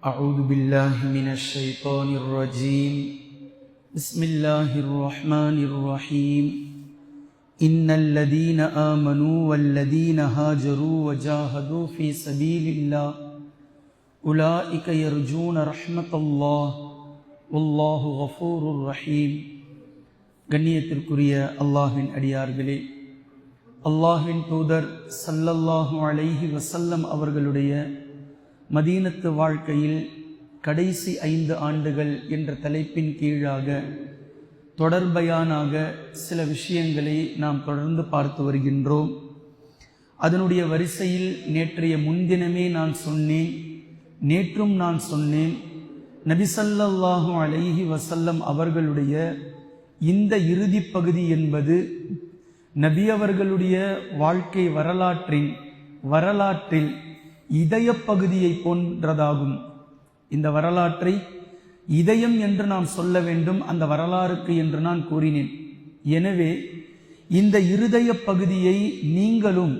أعوذ بالله من الشيطان الرجيم بسم الله الرحمن الرحيم إن الذين آمنوا والذين هاجروا وجاهدوا في سبيل الله أولئك يرجون رحمة الله والله غفور رحيم. கண்ணியத்திற்குரிய அல்லாஹ்வின் அடியார்களே, அல்லாஹ்வின் தூதர் ஸல்லல்லாஹு அலைஹி வஸல்லம் அவர்களுடைய மதீனத்து வாழ்க்கையில் கடைசி 5 ஆண்டுகள் என்ற தலைப்பின் கீழாக தொடர்பயானாக சில விஷயங்களை நாம் தொடர்ந்து பார்த்து வருகின்றோம். அதனுடைய வரிசையில் நேற்றைய முன்தினமே நான் சொன்னேன், நபி ஸல்லல்லாஹு அலைஹி வஸல்லம் அவர்களுடைய இந்த இறுதி பகுதி என்பது நபி அவர்களுடைய வாழ்க்கை வரலாற்றில் இதய பகுதியை போன்றதாகும். இந்த வரலாற்றை இதயம் என்று நாம் சொல்ல வேண்டும், அந்த வரலாறுக்கு என்று நான் கூறினேன். எனவே இந்த இருதய பகுதியை நீங்களும்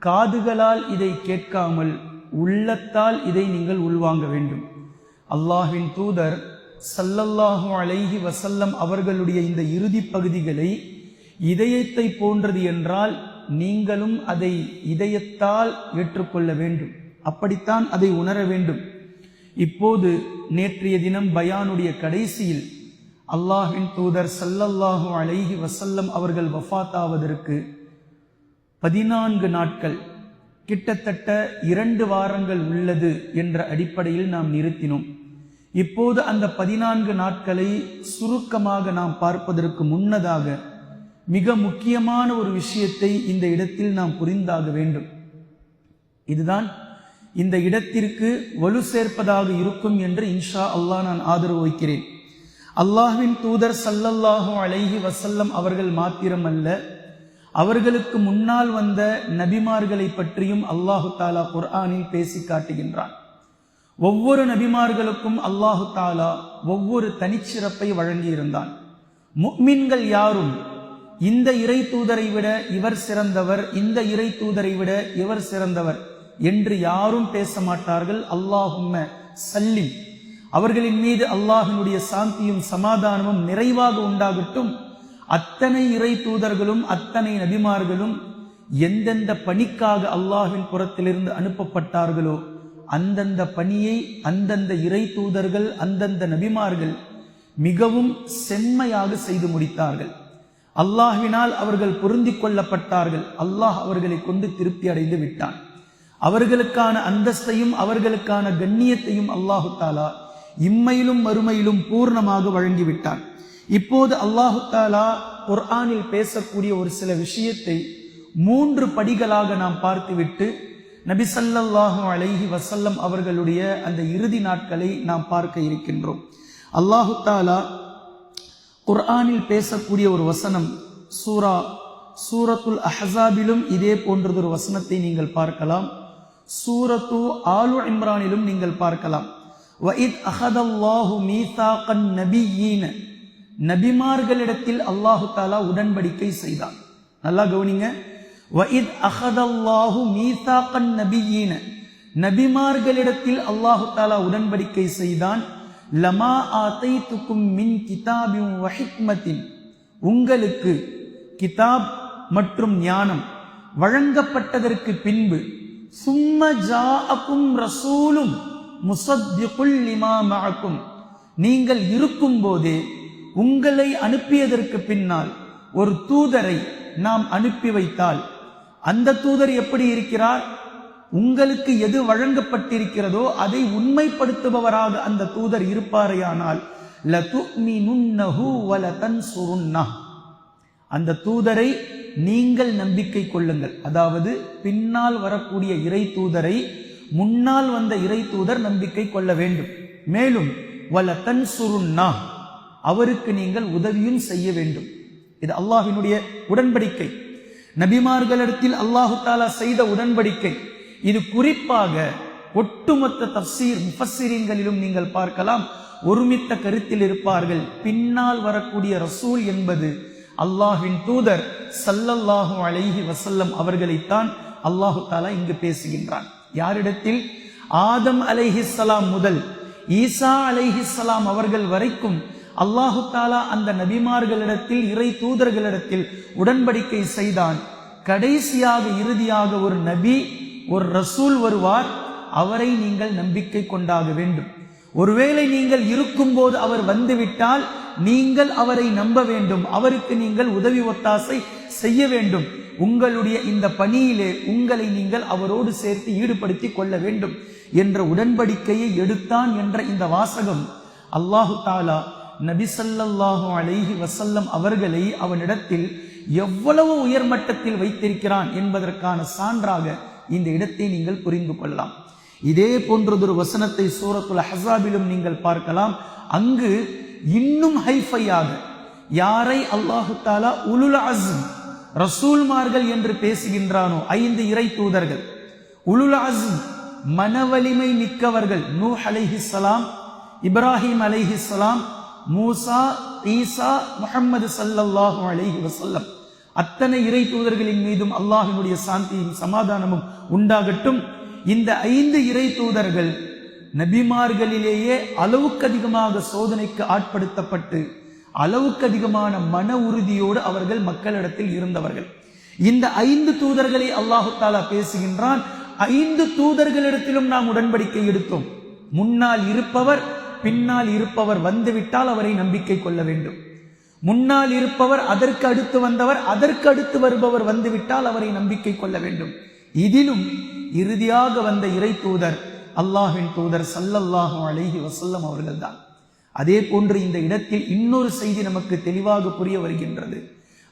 காதுகளால் இதை கேட்காமல் உள்ளத்தால் இதை நீங்கள் உள்வாங்க வேண்டும். அல்லாஹ்வின் தூதர் ஸல்லல்லாஹு அலைஹி வஸல்லம் அவர்களுடைய இந்த இறுதி பகுதிகளை இதயத்தை போன்றது என்றால் நீங்களும் அதை இதயத்தால் ஏற்றுக்கொள்ள வேண்டும், அப்படித்தான் அதை உணர வேண்டும். இப்போது நேற்றைய தினம் பயானுடைய கடைசியில் அல்லாஹ்வின் தூதர் ஸல்லல்லாஹு அலைஹி வஸல்லம் அவர்கள் வஃபாத்தாவதற்கு 14 நாட்கள், கிட்டத்தட்ட 2 வாரங்கள் உள்ளது என்ற அடிப்படையில் நாம் நிறுத்தினோம். இப்போது அந்த 14 நாட்களை சுருக்கமாக நாம் பார்ப்பதற்கு முன்னதாக மிக முக்கியமான ஒரு விஷயத்தை இந்த இடத்தில் நாம் புரிந்தாக வேண்டும். இதுதான் இந்த இடத்திற்கு வலு சேர்ப்பதாக இருக்கும் என்று இன்ஷா அல்லாஹ் நான் ஆதரவு வைக்கிறேன். அல்லாஹ்வின் தூதர் ஸல்லல்லாஹு அலைஹி வஸல்லம் அவர்கள் மாத்திரமல்ல, அவர்களுக்கு முன்னால் வந்த நபிமார்களை பற்றியும் அல்லாஹு தாலா குர்ஆனில் பேசி காட்டுகின்றான். ஒவ்வொரு நபிமார்களுக்கும் அல்லாஹு தாலா ஒவ்வொரு தனிச்சிறப்பை வழங்கியிருந்தான். முஃமின்கள் யாரும் இந்த இறை தூதரை விட இவர் சிறந்தவர், இந்த இறை தூதரை விட இவர் சிறந்தவர் என்று யாரும் பேச மாட்டார்கள். அல்லாஹும்ம சல்லி, அவர்களின் மீது அல்லாஹினுடைய சாந்தியும் சமாதானமும் நிறைவாக உண்டாகட்டும். அத்தனை இறை தூதர்களும் அத்தனை நபிமார்களும் எந்தெந்த பணிக்காக அல்லாஹ்வின் புறத்திலிருந்து அனுப்பப்பட்டார்களோ அந்தந்த பணியை அந்தந்த இறை தூதர்கள் அந்தந்த நபிமார்கள் மிகவும் செம்மையாக செய்து முடித்தார்கள். அல்லாஹ்வினால் அவர்கள் பொருந்தி கொள்ளப்பட்டார்கள். அல்லாஹ் அவர்களை கொண்டு திருப்தி அடைந்து விட்டான். அவர்களுக்கான அந்தஸ்தையும் அவர்களுக்கான கண்ணியத்தையும் அல்லாஹு தாலா இம்மையிலும் மறுமையிலும் பூர்ணமாக வழங்கிவிட்டான். இப்போது அல்லாஹு தாலா குர்ஆனில் பேசக்கூடிய ஒரு சில விஷயத்தை 3 படிகளாக நாம் பார்த்துவிட்டு நபி ஸல்லல்லாஹு அலைஹி வஸல்லம் அவர்களுடைய அந்த இறுதி நாட்களை நாம் பார்க்க இருக்கின்றோம். அல்லாஹு தாலா குர்ஆனில் பேசக்கூடிய ஒரு வசனம், சூரத்துல் அஹ்ஸாபிலும் இதே போன்றது ஒரு வசனத்தை நீங்கள் பார்க்கலாம். சூரத்து ஆலு இம்ரானிலும் நீங்கள் பார்க்கலாம். வஇத் அஹதல்லாஹு மீசாகன் நபியீன, நபிமார்களிடத்தில் அல்லாஹு தாலா உடன்படிக்கை செய்தான். நல்லா கவனிங்க. வஇத் அஹதல்லாஹு மீசாகன் நபியீன, நபிமார்களிடத்தில் அல்லாஹு தாலா உடன்படிக்கை செய்தான். லமா ஆதைத்துக்கும் மின் கிதாபின் வ ஹிக்மத்தின், உங்களுக்கு கிதாப் மற்றும் ஞானம் வழங்கப்பட்டதற்கு பின்பு சும்ம ஜாஅக்கும் ரசூலும் முஸத்திகுல் லிமா மஅக்கும், நீங்கள் இருக்கும் போதே உங்களை அனுப்பியதற்கு பின்னால் ஒரு தூதரை நாம் அனுப்பி வைத்தால் அந்த தூதர் எப்படி இருக்கிறார்? உங்களுக்கு எது வழங்கப்பட்டிருக்கிறதோ அதை உண்மைப்படுத்துபவராக அந்த தூதர் இருப்பாரேயானால் லதுமினுன்னஹு வலதன்சுருன்னஹ், அந்த தூதரை நீங்கள் நம்பிக்கை கொள்ளுங்கள். அதாவது பின்னால் வரக்கூடிய இறை தூதரை முன்னால் வந்த இறை தூதர் நம்பிக்கை கொள்ள வேண்டும். மேலும் வலதன்சுருன்னஹ், அவருக்கு நீங்கள் உதவியும் செய்ய வேண்டும். இது அல்லாஹ்வினுடைய உடன்படிக்கை, நபிமார்களிடத்தில் அல்லாஹு தாலா செய்த உடன்படிக்கை. இது குறிப்பாக ஒட்டுமொத்த தஃசீர் முஃபஸ்ஸிரீன்களிலும் நீங்கள் பார்க்கலாம், ஒருமித்த கருத்தில் இருப்பார்கள். பின்னால் வரக்கூடிய ரசூல் என்பது அல்லாஹ்வின் தூதர் ஸல்லல்லாஹு அலைஹி வஸல்லம் அவர்களைத்தான் அல்லாஹு தஆலா இங்கு பேசுகின்றான். யாரிடத்தில்? ஆதம் அலைஹிஸ்ஸலாம் முதல் ஈசா அலைஹிஸ்ஸலாம் அவர்கள் வரைக்கும் அல்லாஹு தாலா அந்த நபிமார்களிடத்தில், இறை தூதர்களிடத்தில் உடன்படிக்கை செய்தான். கடைசியாக இறுதியாக ஒரு நபி, ஒரு ரசூல் வருவார். அவரை நீங்கள் நம்பிக்கை கொண்டாக வேண்டும். ஒருவேளை நீங்கள் இருக்கும்போது அவர் வந்துவிட்டால் நீங்கள் அவரை நம்ப வேண்டும், அவருக்கு நீங்கள் உதவி ஒத்தாசை செய்ய வேண்டும். உங்களுடைய இந்த பணியிலே உங்களை நீங்கள் அவரோடு சேர்த்து ஈடுபடுத்தி கொள்ள வேண்டும் என்ற உடன்படிக்கையை எடுத்தான் என்ற இந்த வாசகம் அல்லாஹு தாலா நபி ஸல்லல்லாஹு அலைஹி வஸல்லம் அவர்களை அவனிடத்தில் எவ்வளவு உயர்மட்டத்தில் வைத்திருக்கிறான் என்பதற்கான சான்றாக இந்த இடத்தை நீங்கள் புரிந்து கொள்ளலாம். இதே போன்றதொரு வசனத்தை சூரத்துல் அஹ்ஸாபிலும் நீங்கள் பார்க்கலாம். அங்கு இன்னும் ஹைஃபையாக யாரை அல்லாஹு தாலா உலுல் அஸ்ம் ரசூல்மார்கள் என்று பேசுகின்றானோ, 5 இறை தூதர்கள், உலுல் அஸ்ம் மனவலிமை மிக்கவர்கள், நூஹ் அலைஹிஸ்ஸலாம், இப்ராஹிம் அலைஹிஸ்ஸலாம், மூசா, ஈசா, முஹம்மது ஸல்லல்லாஹு அலைஹி வஸல்லம், அத்தனை இறை தூதர்களின் மீதும் அல்லாஹ்வினுடைய சாந்தியும் சமாதானமும் உண்டாகட்டும். இந்த 5 இறை தூதர்கள் நபிமார்களிலேயே அளவுக்கு அதிகமாக சோதனைக்கு ஆட்படுத்தப்பட்டு அளவுக்கு அதிகமான மன உறுதியோடு அவர்கள் மக்களிடத்தில் இருந்தவர்கள். இந்த 5 தூதர்களை அல்லாஹு தாலா பேசுகின்றான். 5 தூதர்களிடத்திலும் நாம் உடன்படிக்கை எடுத்தோம். முன்னால் இருப்பவர், பின்னால் இருப்பவர் வந்துவிட்டால் அவரை நம்பிக்கை கொள்ள வேண்டும். முன்னால் இருப்பவர், அதற்கு அடுத்து வந்தவர், அதற்கு அடுத்து வருபவர் வந்துவிட்டால் அவரை நம்பிக்கை கொள்ள வேண்டும். இதிலும் இறுதியாக வந்த இறை தூதர் அல்லாஹ்வின் தூதர் ஸல்லல்லாஹு அலைஹி வஸல்லம் அவர்கள்தான். அதே போன்று இந்த இடத்தில் இன்னொரு செய்தி நமக்கு தெளிவாக புரிய வருகின்றது.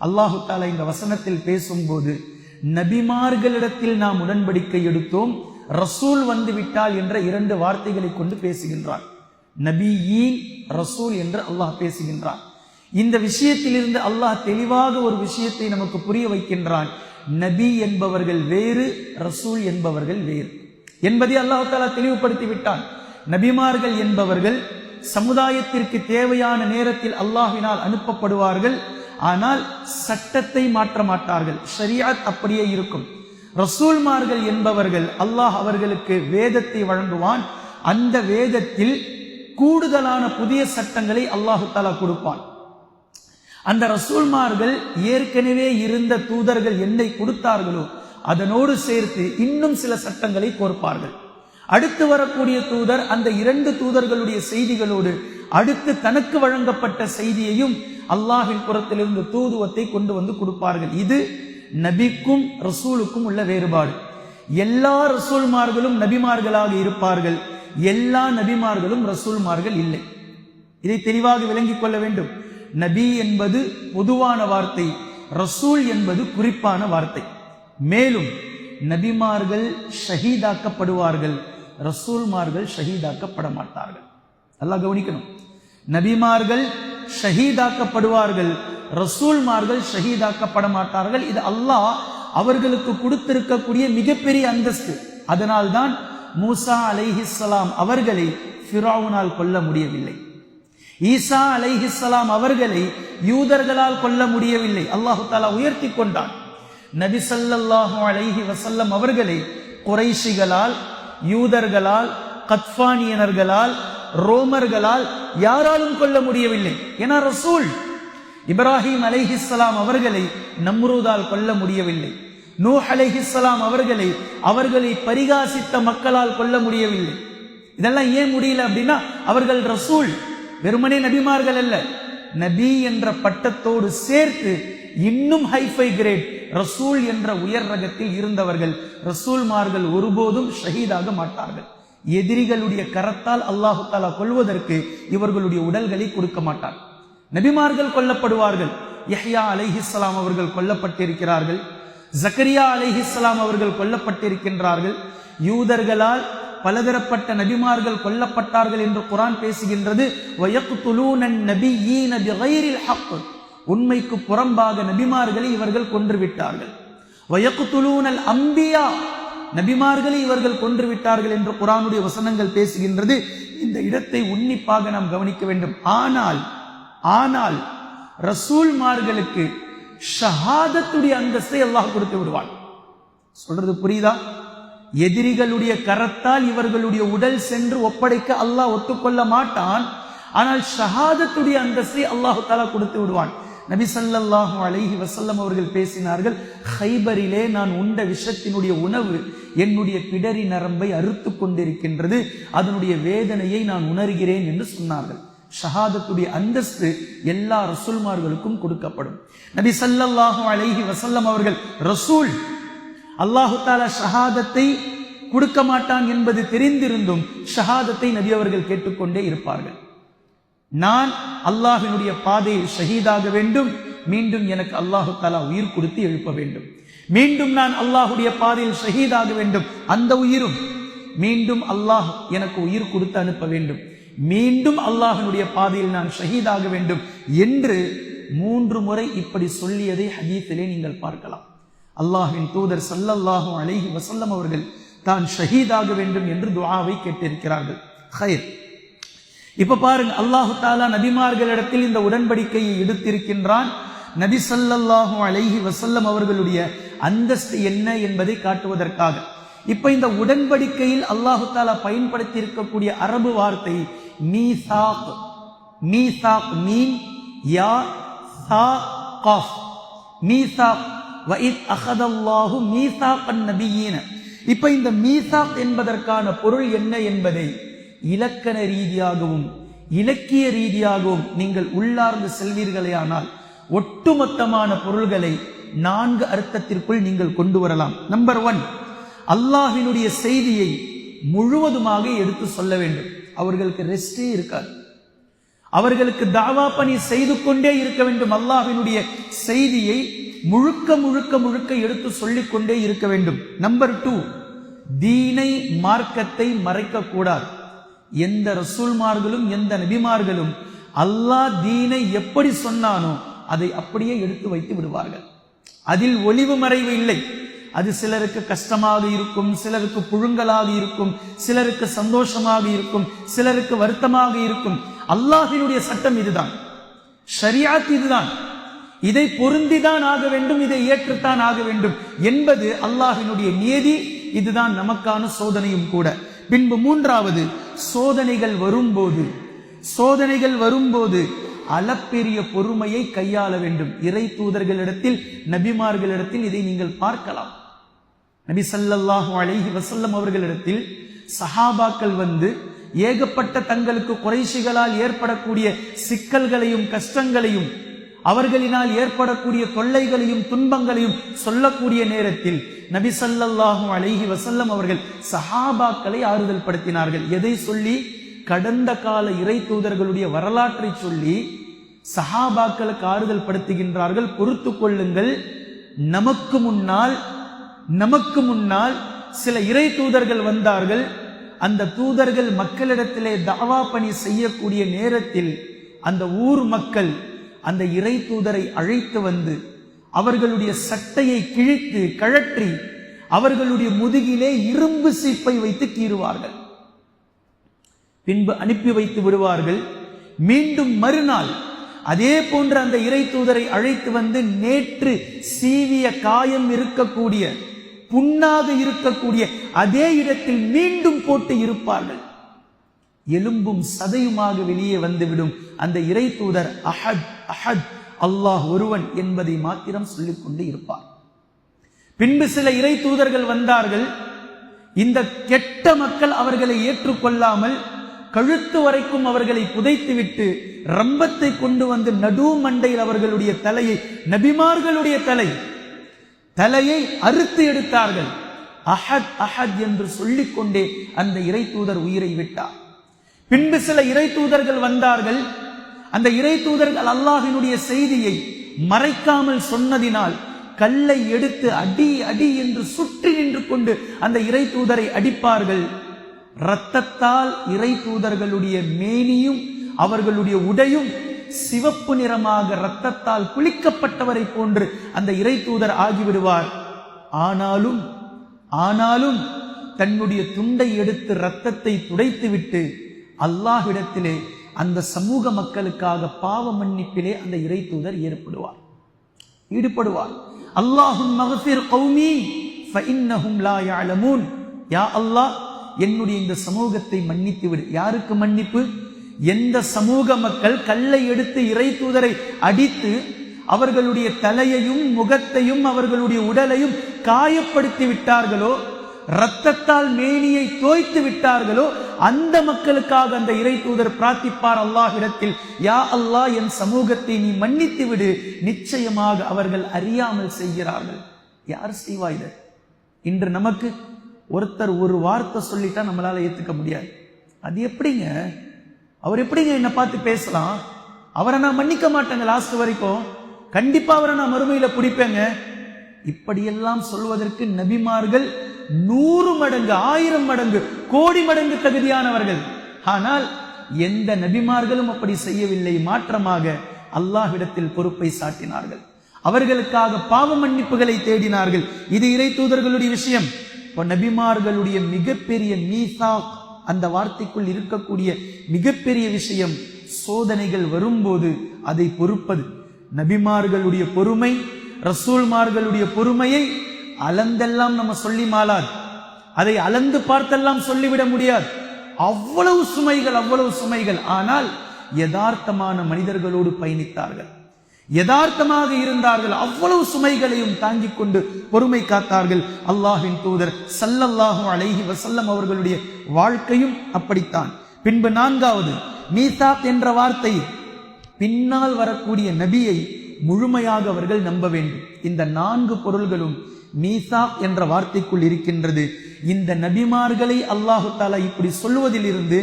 அல்லாஹு தாலா இந்த வசனத்தில் பேசும்போது நபிமார்களிடத்தில் நாம் உடன்படிக்கை எடுத்தோம், ரசூல் வந்துவிட்டால் என்ற 2 வார்த்தைகளை கொண்டு பேசுகின்றான். நபியீன், ரசூல் என்று அல்லாஹ் பேசுகின்றான். இந்த விஷயத்திலிருந்து அல்லாஹ் தெளிவாக ஒரு விஷயத்தை நமக்கு புரிய வைக்கின்றான். நபி என்பவர்கள் வேறு, ரசூல் என்பவர்கள் வேறு என்பதை அல்லாஹ் தஆலா தெளிவுபடுத்தி விட்டான். நபிமார்கள் என்பவர்கள் சமுதாயத்திற்கு தேவையான நேரத்தில் அல்லாஹ்வினால் அனுப்பப்படுவார்கள். ஆனால் சட்டத்தை மாற்ற மாட்டார்கள், ஷரீஅத் அப்படியே இருக்கும். ரசூல்மார்கள் என்பவர்கள் அல்லாஹ் அவர்களுக்கு வேதத்தை வழங்குவான். அந்த வேதத்தில் கூடுதலான புதிய சட்டங்களை அல்லாஹு தஆலா கொடுப்பான். அந்த ரசூல்மார்கள் ஏற்கனவே இருந்த தூதர்கள் என்னை கொடுத்தார்களோ அதனோடு சேர்த்து இன்னும் சில சட்டங்களை கோர்ப்பார்கள். அடுத்து வரக்கூடிய தூதர் அந்த 2 தூதர்களுடைய செய்திகளோடு அடுத்து தனக்கு வழங்கப்பட்ட செய்தியையும் அல்லாஹ்வின் புறத்திலிருந்து தூதுவத்தை கொண்டு வந்து கொடுப்பார்கள். இது நபிக்கும் ரசூலுக்கும் உள்ள வேறுபாடு. எல்லா ரசூல்மார்களும் நபிமார்களாக இருப்பார்கள், எல்லா நபிமார்களும் ரசூல்மார்கள் இல்லை. இதை தெளிவாக விளங்கிக் கொள்ள வேண்டும். நபி என்பது பொதுவான வார்த்தை, ரசூல் என்பது குறிப்பான வார்த்தை. மேலும் நபிமார்கள் ஷஹீதாக்கப்படுவார்கள், ரசூல்மார்கள் ஷஹீதாக்கப்பட மாட்டார்கள். நல்லா கவனிக்கணும். நபிமார்கள் ஷஹீதாக்கப்படுவார்கள், ரசூல்மார்கள் ஷஹீதாக்கப்பட மாட்டார்கள். இது அல்லாஹ் அவர்களுக்கு கொடுத்திருக்கக்கூடிய மிகப்பெரிய அந்தஸ்து. அதனால்தான் மூசா அலைஹிஸ்ஸலாம் அவர்களை ஃபிரௌனால் கொல்ல முடியவில்லை. ஈசா அலைஹிஸ்ஸலாம் அவர்களை யூதர்களால் கொல்ல முடியவில்லை. அல்லாஹு தஆலா உயர்த்தி கொண்டான். நபி ஸல்லல்லாஹு அலைஹி வஸல்லம் அவர்களை குறைஷிகளால், யூதர்களால், கத்ஃபானியனர்களால், ரோமர்களால் யாராலும் கொல்ல முடியவில்லை. ஏன்னா ரசூல். இப்ராஹிம் அலைஹிஸ்ஸலாம் அவர்களை நம்ரூதால் கொல்ல முடியவில்லை. நூஹ் அலைஹிஸ்ஸலாம் அவர்களை பரிகாசித்த மக்களால் கொல்ல முடியவில்லை. இதெல்லாம் ஏன் முடியல அப்படின்னா அவர்கள் ரசூல், வெறுமனே நபிமார்கள் அல்ல. நபி என்ற பட்டத்தோடு சேர்த்து இன்னும் ஹைஃபை கிரேட் ரசூல் என்ற உயர் ரகத்தில் இருந்தவர்கள். ரசூல்மார்கள் ஒருபோதும் ஷஹீதாக மாட்டார்கள். எதிரிகளுடைய கரத்தால் அல்லாஹு தஆலா கொல்வதற்கு இவர்களுடைய உடல்களை கொடுக்க மாட்டார். நபிமார்கள் கொல்லப்படுவார்கள். யஹ்யா அலைஹிஸ்ஸலாம் அவர்கள் கொல்லப்பட்டிருக்கிறார்கள். ஜக்கரியா அலைஹிஸ்ஸலாம் அவர்கள் கொல்லப்பட்டிருக்கின்றார்கள். யூதர்களால் பலதரப்பட்ட நபிமார்கள் கொல்லப்பட்டார்கள் என்று குர்ஆன் பேசுகின்றது. வயக்துலூனன் நபியீன பிகைரில் ஹக், உண்மைக்கு புறம்பாக நபிமார்களை இவர்கள் கொன்று விட்டார்கள். வயக்துலூனல் அம்பியா, நபிமார்களை இவர்கள் கொன்று விட்டார்கள் என்று குர்ஆனுடைய வசனங்கள் பேசுகின்றது. இந்த இடத்தை உன்னிப்பாக நாம் கவனிக்க வேண்டும். ஆனால் ரசூல்மார்களுக்கு ஷஹாதத்துடைய அந்தஸ்தை அல்லாஹ் கொடுத்து விடுவான். சொல்றது புரியுதா? எதிரிகளுடைய கரத்தால் இவர்களுடைய உடல் சென்று ஒப்படைக்க அல்லாஹ் ஒத்துக்கொள்ள மாட்டான். ஆனால் ஷஹாதத்துடைய அந்தஸ்தை அல்லாஹு தஆலா கொடுத்து விடுவான். நபி ஸல்லல்லாஹு அலைஹி வஸல்லம் அவர்கள் பேசினார்கள், ஹைபரிலே நான் உண்ட விஷத்தினுடைய உணவு என்னுடைய பிடரி நரம்பை அறுத்து கொண்டிருக்கின்றது, அதனுடைய வேதனையை நான் உணர்கிறேன் என்று சொன்னார்கள். ஷஹாதத்துடைய அந்தஸ்து எல்லா ரசூல்மார்களுக்கும் கொடுக்கப்படும். நபி ஸல்லல்லாஹு அலைஹி வஸல்லம் அவர்கள் ரசூல், அல்லாஹு தஆலா ஷஹாதத்தை கொடுக்க மாட்டான் என்பது தெரிந்திருந்தும் ஷஹாதத்தை நபி அவர்கள் கேட்டுக்கொண்டே இருப்பார்கள். நான் அல்லாஹ்வினுடைய பாதையில் ஷஹீதாக வேண்டும், மீண்டும் எனக்கு அல்லாஹு தஆலா உயிர் கொடுத்து எழுப்ப வேண்டும், மீண்டும் நான் அல்லாஹுடைய பாதையில் ஷஹீதாக வேண்டும், அந்த உயிரும் மீண்டும் அல்லாஹ் எனக்கு உயிர் கொடுத்து அனுப்ப வேண்டும், மீண்டும் அல்லாஹ்வினுடைய பாதையில் நான் ஷஹீதாக வேண்டும் என்று 3 முறை இப்படி சொல்லியதை ஹதீஸிலே நீங்கள் பார்க்கலாம். அல்லாஹ்வின் தூதர் ஸல்லல்லாஹு அலைஹி வஸல்லம் அவர்கள் தான் ஷஹீதாக வேண்டும் என்று துஆவை கேட்டிருக்கிறார்கள். ஹைர். இப்ப பாருங்க, அல்லாஹு தஆலா நபிமார்களிடத்தில் இந்த உடன்படிக்கையை எடுத்திருக்கின்றான். நபி ஸல்லல்லாஹு அலைஹி வஸல்லம் அவர்களுடைய அந்தஸ்து என்ன என்பதை காட்டுவதற்காக. இப்ப இந்த உடன்படிக்கையில் அல்லாஹு தஆலா பயன்படுத்தி இருக்கக்கூடிய அரபு வார்த்தை மீசாக். மீசாக் மீன் யா சா காஃப். மீசாக் வஇத் அகதல்லாஹு மீசாக்கன் நபியீன. இப்ப இந்த மீசாக் என்பதற்கான பொருள் என்ன என்பதை இலக்கண ரீதியாகவும் இலக்கிய ரீதியாகவும் நீங்கள் உள்ளார்ந்து செல்வீர்களேயானால் ஒட்டுமொத்தமான பொருள்களை 4 அர்த்தத்திற்குள் நீங்கள் கொண்டு வரலாம். நம்பர் 1, அல்லாஹ்வினுடைய செய்தியை முழுவதுமாக எடுத்து சொல்ல வேண்டும். அவர்களுக்கு ரெஸ்டே இருக்காது, அவர்களுக்கு தாவா பணி செய்து கொண்டே இருக்க வேண்டும். அல்லாஹ்வினுடைய செய்தியை முழுக்க முழுக்க முழுக்க எடுத்து சொல்லிக் கொண்டே இருக்க வேண்டும். நம்பர் 2, தீனை மார்க்கத்தை மறைக்க கூடாது. எந்த ரசூல்மார்களும் எந்த நபிமார்களும் அல்லாஹ் தீனை எப்படி சொன்னானோ அதை அப்படியே எடுத்து வைத்து விடுவார்கள். அதில் ஒளிவு மறைவு இல்லை. அது சிலருக்கு கஷ்டமாக இருக்கும், சிலருக்கு புழுங்கலாக இருக்கும், சிலருக்கு சந்தோஷமாக இருக்கும், சிலருக்கு வருத்தமாக இருக்கும். அல்லாஹ்வினுடைய சட்டம் இதுதான், ஷரியத் இதுதான், இதை பொருந்திதான் ஆக வேண்டும், இதை ஏற்றுத்தான் ஆக வேண்டும் என்பது அல்லாஹ்வினுடைய நியதி. இதுதான் நமக்கான சோதனையும் கூட. பின்பு 3வது, சோதனைகள் வரும்போது அளப்பெரிய பொறுமையை கையாள வேண்டும். இறை தூதர்களிடத்தில் நபிமார்களிடத்தில் இதை நீங்கள் பார்க்கலாம். நபி ஸல்லல்லாஹு அலைஹி வஸல்லம் அவர்களிடத்தில் சஹாபாக்கள் வந்து ஏகப்பட்ட தங்களுக்கு குறைஷிகளால் ஏற்படக்கூடிய சிக்கல்களையும் கஷ்டங்களையும் அவர்களினால் ஏற்படக்கூடிய தொல்லைகளையும் துன்பங்களையும் சொல்லக்கூடிய நேரத்தில் நபி ஸல்லல்லாஹு அலைஹி வஸல்லம் அவர்கள் சஹாபாக்களை ஆறுதல் படுத்தினார்கள். எதை சொல்லி? கடந்த கால இறை தூதர்களுடைய வரலாற்றை சொல்லி சஹாபாக்களுக்கு ஆறுதல் படுத்துகின்றார்கள். பொறுத்து கொள்ளுங்கள், நமக்கு முன்னால் சில இறை தூதர்கள் வந்தார்கள். அந்த தூதர்கள் மக்களிடத்திலே தாவா பணி செய்யக்கூடிய நேரத்தில் அந்த ஊர் மக்கள் அந்த இறை தூதரை அழைத்து வந்து அவர்களுடைய சட்டையை கிழித்து கழற்றி அவர்களுடைய முதுகிலே இரும்பு சீப்பை வைத்து கீறுவார்கள். பின்பு அனுப்பி வைத்து விடுவார்கள். மீண்டும் மறுநாள் அதே போன்ற அந்த இறை தூதரை அழைத்து வந்து நேற்று சீவிய காயம் இருக்கக்கூடிய புண்ணாக இருக்கக்கூடிய அதே இடத்தில் மீண்டும் போட்டு இருப்பார்கள். எலும்பும் சதையுமாக வெளியே வந்துவிடும். அந்த இறை தூதர் அஹத் அஹத், அல்லாஹ் ஒருவன் என்பதை மாத்திரம் சொல்லிக் கொண்டு இருப்பார். பின்பு சில இறை தூதர்கள் வந்தார்கள். இந்த கெட்ட மக்கள் அவர்களை ஏற்றுக்கொள்ளாமல் கழுத்து வரைக்கும் அவர்களை புதைத்துவிட்டு ரம்பத்தை கொண்டு வந்து நடு மண்டையில் அவர்களுடைய தலையை, நபிமார்களுடைய தலையை அறுத்து எடுத்தார்கள். அஹத் அஹத் என்று சொல்லிக் கொண்டே அந்த இறை தூதர் உயிரை விட்டார். பின்பு சில இறை தூதர்கள் வந்தார்கள். அந்த இறை தூதர்கள் அல்லாஹ்வினுடைய செய்தியை மறைக்காமல் சொன்னதினால் கல்லை எடுத்து அடி அடி என்று சுற்றி நின்று கொண்டு அந்த இறை தூதரை அடிப்பார்கள். இரத்தத்தால் இறை தூதர்களுடைய மேனியும் அவர்களுடைய உடையும் சிவப்பு நிறமாக இரத்தத்தால் குளிக்கப்பட்டவரை போன்று அந்த இறை தூதர் ஆகிவிடுவார். ஆனாலும் தன்னுடைய துண்டை எடுத்து இரத்தத்தை துடைத்துவிட்டு அல்லாஹ்விடத்திலே அந்த சமூக மக்களுக்காக பாவ மன்னிப்பிலே அந்த இறை தூதர் ஈடுபடுவார். அல்லாஹும் மக்ஃபிர் கௌமி ஃபஇன்னஹும் லா யஅலமூன். யா அல்லாஹ் என்னுடைய இந்த சமூகத்தை மன்னித்து விடு. யாருக்கு மன்னிப்பு? எந்த சமூக மக்கள் கல்லை எடுத்து இறை தூதரை அடித்து அவர்களுடைய தலையையும் முகத்தையும் அவர்களுடைய உடலையும் காயப்படுத்தி விட்டார்களோ, இரத்தத்தால் மேனியை தோய்த்து விட்டார்களோ, அந்த மக்களுக்காக அந்த இறை தூதர் பிரார்த்திப்பார் அல்லாஹ்விடத்தில், யா அல்லாஹ் என் சமூகத்தை நீ மன்னித்து விடு, நிச்சயமாக அவர்கள் அறியாமல் செய்கிறார்கள். யார் செய்வா இதை? இன்று நமக்கு ஒருத்தர் ஒரு வார்த்தை சொல்லிட்டா நம்மளால ஏத்துக்க முடியாது. அது எப்படிங்க? அவர் எப்படிங்க என்னை பார்த்து பேசலாம்? அவரை நான் மன்னிக்க மாட்டேங்க, லாஸ்ட் வரைக்கும் கண்டிப்பா அவரை நான் மறுமையில பிடிப்பேங்க. இப்படியெல்லாம் சொல்வதற்கு நபிமார்கள் 100 மடங்கு 1000 மடங்கு கோடி மடங்கு தகுதியானவர்கள். ஆனால் எந்த நபிமார்களும் அப்படி செய்யவில்லை. மாற்றமாக அல்லாஹ்விடத்தில் பொறுப்பை சாட்டினார்கள். அவர்களுக்காக பாவ மன்னிப்புகளை தேடினார்கள். இது இறை தூதர்களுடைய விஷயம். நபிமார்களுடைய மிகப்பெரிய மீசாக், அந்த வார்த்தைக்குள் இருக்கக்கூடிய மிகப்பெரிய விஷயம், சோதனைகள் வரும்போது அதை பொறுப்பது. நபிமார்களுடைய பொறுமை, ரசூல்மார்களுடைய பொறுமையை அளந்தெல்லாம் நம்ம சொல்லி மாளாது. அதை அளந்து பார்த்தெல்லாம் சொல்லிவிட முடியாது. அவ்வளவு சுமைகள். ஆனால் யதார்த்தமான மனிதர்களோடு பயணித்தார்கள், யதார்த்தமாக இருந்தார்கள். அவ்வளவு சுமைகளையும் தாங்கிக் கொண்டு பொறுமை காத்தார்கள். அல்லாஹ்வின் தூதர் ஸல்லல்லாஹு அலைஹி வஸல்லம் அவர்களுடைய வாழ்க்கையும் அப்படித்தான். பின்பு 4வது மீசாக் என்ற வார்த்தை, பின்னால் வரக்கூடிய நபியை முழுமையாக அவர்கள் நம்ப வேண்டும். இந்த 4 பொருள்களும் மீசாக் என்ற வார்த்தைக்குள் இருக்கின்றது. இந்த நபிமார்களை அல்லாஹு தஆலா இப்படி சொல்வதிலிருந்து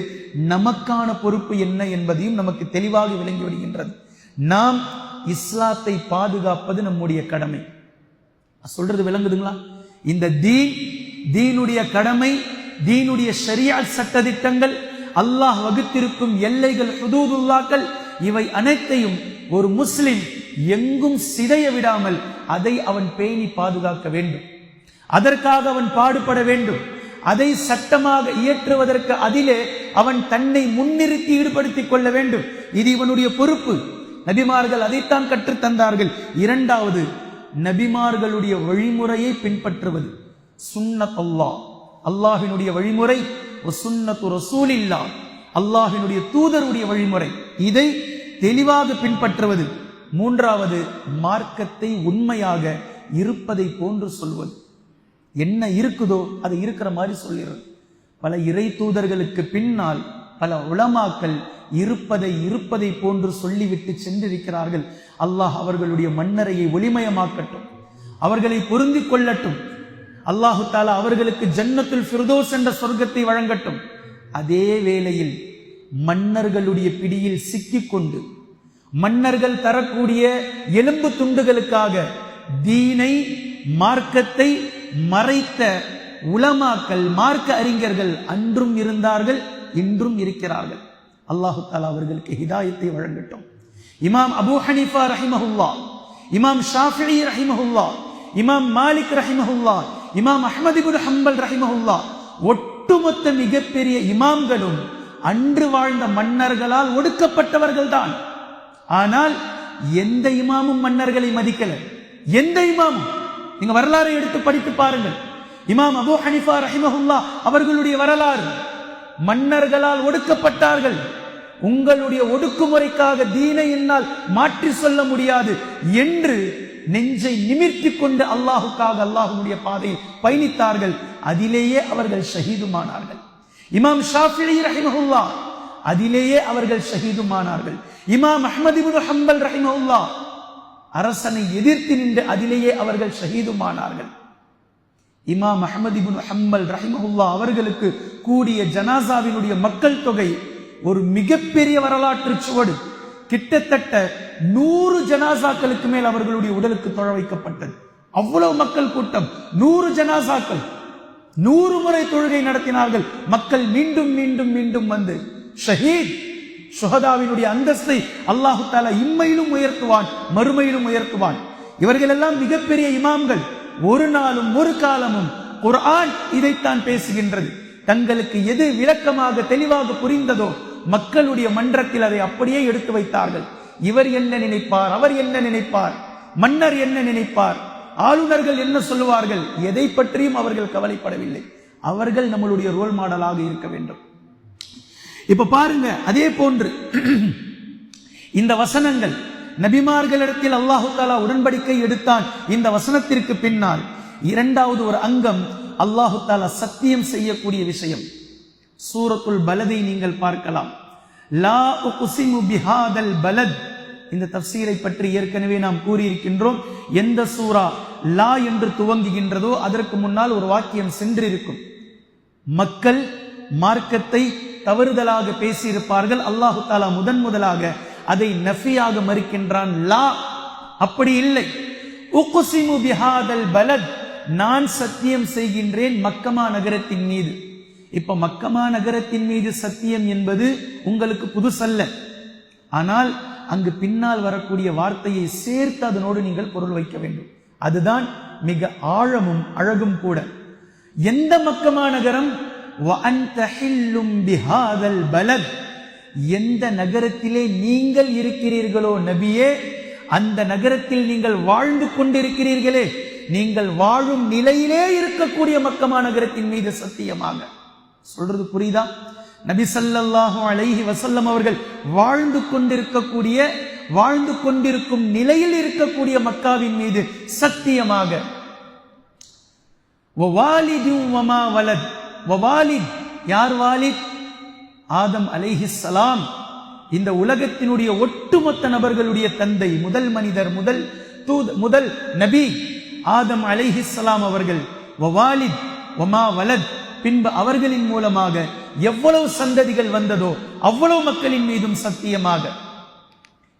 நமக்கான பொறுப்பு என்ன என்பதையும் நமக்கு தெளிவாக விளங்கி விடுகின்றது. நாம் இஸ்லாத்தை பாதுகாப்பது நம்முடைய கடமை. சொல்றது விளங்குதுங்களா? இந்த தீனுடைய கடமை, தீனுடைய ஷரியத் சட்டதிட்டங்கள், அல்லாஹ் வகுத்திருக்கும் எல்லைகள், ஹுதூதுல்லாக்கள், இவை அனைத்தையும் ஒரு முஸ்லிம் எங்கும் சிதைய விடாமல் அதை அவன் பேணி பாதுகாக்க வேண்டும். அதற்காக அவன் பாடுபட வேண்டும். அதை சட்டமாக இயற்றுவதற்கு அதிலே அவன் தன்னை முன்னிறுத்தி ஈடுபடுத்திக் கொள்ள வேண்டும். இது இவனுடைய பொறுப்பு. நபிமார்கள் அதைத்தான் கற்றுத் தந்தார்கள். 2வது, நபிமார்களுடைய வழிமுறையை பின்பற்றுவது. சுன்னத் அல்லாஹ், அல்லாஹ்வினுடைய வழிமுறை, சுன்னத்து ரசூலில்லாஹ், அல்லாஹ்வினுடைய தூதருடைய வழிமுறை, இதை தெளிவாக பின்பற்றுவது. 3வது, மார்க்கத்தை உண்மையாக இருப்பதை போன்று சொல்வது. என்ன இருக்குதோ அதை இருக்கிற மாதிரி சொல்லிடுறது. பல இறை தூதர்களுக்கு பின்னால் பல உலமாக்கள் இருப்பதை போன்று சொல்லிவிட்டு சென்றிருக்கிறார்கள். அல்லாஹ் அவர்களுடைய மண்ணறையை ஒளிமயமாக்கட்டும், அவர்களை பொருந்திக் கொள்ளட்டும். அல்லாஹு தஆலா அவர்களுக்கு ஜன்னத்துல் ஃபிர்தௌஸ் என்ற சொர்க்கத்தை வழங்கட்டும். அதே வேளையில் மன்னர்களுடைய பிடியில் சிக்கிக்கொண்டு மன்னர்கள் தரக்கூடிய எலும்பு துண்டுகளுக்காக தீனை, மார்க்கத்தை மறைத்த உலமாக்கள், மார்க்க அறிஞர்கள் அன்றும் இருந்தார்கள், இன்றும் இருக்கிறார்கள். அல்லாஹு தஆலா அவர்களுக்கு ஹிதாயத்தை வழங்கட்டும். இமாம் அபூ ஹனீஃபா ரஹிமஹுல்லாஹ், இமாம் ஷாஃபிஈ ரஹிமஹுல்லாஹ், இமாம் மாலிக் ரஹிமஹுல்லாஹ், இமாம் அஹ்மத் இப்னு ஹம்பல் ரஹிமஹுல்லாஹ், ஒட்டுமொத்த மிகப்பெரிய இமாம்களும் அன்று வாழ்ந்த மன்னர்களால் ஒடுக்கப்பட்டவர்கள் தான். ஆனால் எந்த இமாமும் மன்னர்களை மதிக்கல. எந்த இமாமும், நீங்க வரலாறை எடுத்து படித்து பாருங்கள். இமாம் அபூ ஹனீஃபா ரஹிமஹுல்லாஹ் அவர்களுடைய வரலாறு, மன்னர்களால் ஒடுக்கப்பட்டார்கள். உங்களுடைய ஒடுக்குமுறைக்காக தீனை என்னால் மாற்றி சொல்ல முடியாது என்று நெஞ்சை நிமிர்த்தி கொண்டு அல்லாஹுக்காக, அல்லாஹ்வுடைய பாதையில் பயணித்தார்கள். அதிலேயே அவர்கள் ஷஹீதுமானார்கள். இமாம் ஷாஃபிஈ ரஹிமஹுல்லாஹ், அதிலேயே அவர்கள் ஷஹீதுமானார்கள். இமாம் அஹ்மத் இப்னு ஹம்பல் ரஹிமஹுல்லாஹ், அரசனை எதிர்த்து நின்று அதிலேயே அவர்கள் ஷஹீதுமானார்கள். இமாம் அஹ்மத் இப்னு ஹம்பல் ரஹிமஹுல்லாஹ் அவர்களுக்கு கூடிய ஜனாசாவினுடைய மக்கள் தொகை ஒரு மிகப்பெரிய வரலாற்று சுவடு. கிட்டத்தட்ட 100 ஜனாசாக்களுக்கு மேல் அவர்களுடைய உடலுக்கு தொழ வைக்கப்பட்டது. அவ்வளவு மக்கள் கூட்டம், 100 ஜனாசாக்கள், 100 முறை தொழுகை நடத்தினார்கள். மக்கள் மீண்டும் மீண்டும் மீண்டும் வந்து ஷஹீத், சுஹதாவினுடைய அந்தஸ்தை அல்லாஹு தஆலா இம்மையிலும் உயர்த்துவான், மறுமையிலும் உயர்த்துவான். இவர்கள் எல்லாம் மிகப்பெரிய இமாம்கள். ஒரு நாளும் ஒரு காலமும் குர்ஆன் இதைத்தான் பேசுகின்றது. தங்களுக்கு எது விளக்கமாக தெளிவாக புரிந்ததோ மக்களுடைய மன்றத்தில் அதை அப்படியே எடுத்து வைத்தார்கள். இவர் என்ன நினைப்பார், அவர் என்ன நினைப்பார், மன்னர் என்ன நினைப்பார், ஆளுநர்கள் என்ன சொல்லுவார்கள், எதை பற்றியும் அவர்கள் கவலைப்படவில்லை. அவர்கள் நம்மளுடைய ரோல் மாடலாக இருக்க வேண்டும். இப்ப பாருங்க, அதே போன்று இந்த வசனங்கள் நபிமார்களிடத்தில் அல்லாஹு தஆலா உடன்படிக்கை எடுத்தான். இந்த வசனத்திற்கு பின்னால் இரண்டாவது ஒரு அங்கம் அல்லாஹு தஆலா சத்தியம் செய்யக்கூடிய விஷயம். சூரத்துல் பலதை நீங்கள் பார்க்கலாம். லா உக்ஸிமு பிஹாதல் பலத், இந்த தஃப்சீரை பற்றி ஏற்கனவே நாம் கூறியிருக்கின்றோம். எந்த சூரா லா என்று துவங்குகின்றதோ அதற்கு முன்னால் ஒரு வாக்கியம் சென்றிருக்கும். மக்கள் மார்க்கத்தை தவறுதலாக பேசியிருப்பார்கள். அல்லாஹு தஆலா முதலாக அதை நஃபியாக மறுக்கின்றான். லா, அப்படி இல்லை. உக்ஸிமு பிஹாதல் பலத், நான் சத்தியம் செய்கின்றேன் மக்கமா நகரத்தின் மீது. இப்ப மக்கமா நகரத்தின் மீது சத்தியம் என்பது உங்களுக்கு புதுசல்ல. ஆனால் அங்கு பின்னால் வரக்கூடிய வார்த்தையை சேர்த்து அதனோடு நீங்கள் பொருள் வைக்க வேண்டும். அதுதான் மிக ஆழமும் அழகும் கூட. எந்த மக்கமா நகரம்? வஅன்த ஹில்லும் பிஹாதல் பலத், எந்த நகரத்திலே நீங்கள் இருக்கிறீர்களோ நபியே, அந்த நகரத்தில் நீங்கள் வாழ்ந்து கொண்டிருக்கிறீர்களே, நீங்கள் வாழும் நிலையிலே இருக்கக்கூடிய மக்கமா நகரத்தின் மீது சத்தியமாக. சொல்றது புரியுதா? நபி ஸல்லல்லாஹு அலைஹி வஸல்லம் அவர்கள் வாழ்ந்து கொண்டிருக்கும் நிலையில் இருக்கக்கூடிய மக்காவின் மீது சத்தியமாக. வவாலிது வமா வலத், வவாலித், யார் வாலித்? ஆதம் அலைஹிஸ்ஸலாம், இந்த உலகத்தினுடைய ஒட்டுமொத்த நபர்களுடைய தந்தை, முதல் மனிதர், முதல் நபி ஆதம் அலைஹிஸ்ஸலாம் அவர்கள். வவாலித் வமா வலத், பின்பு அவர்களின் மூலமாக எவ்வளவு சந்ததிகள் வந்ததோ அவ்வளவு மக்களின் மீதும் சத்தியமாக.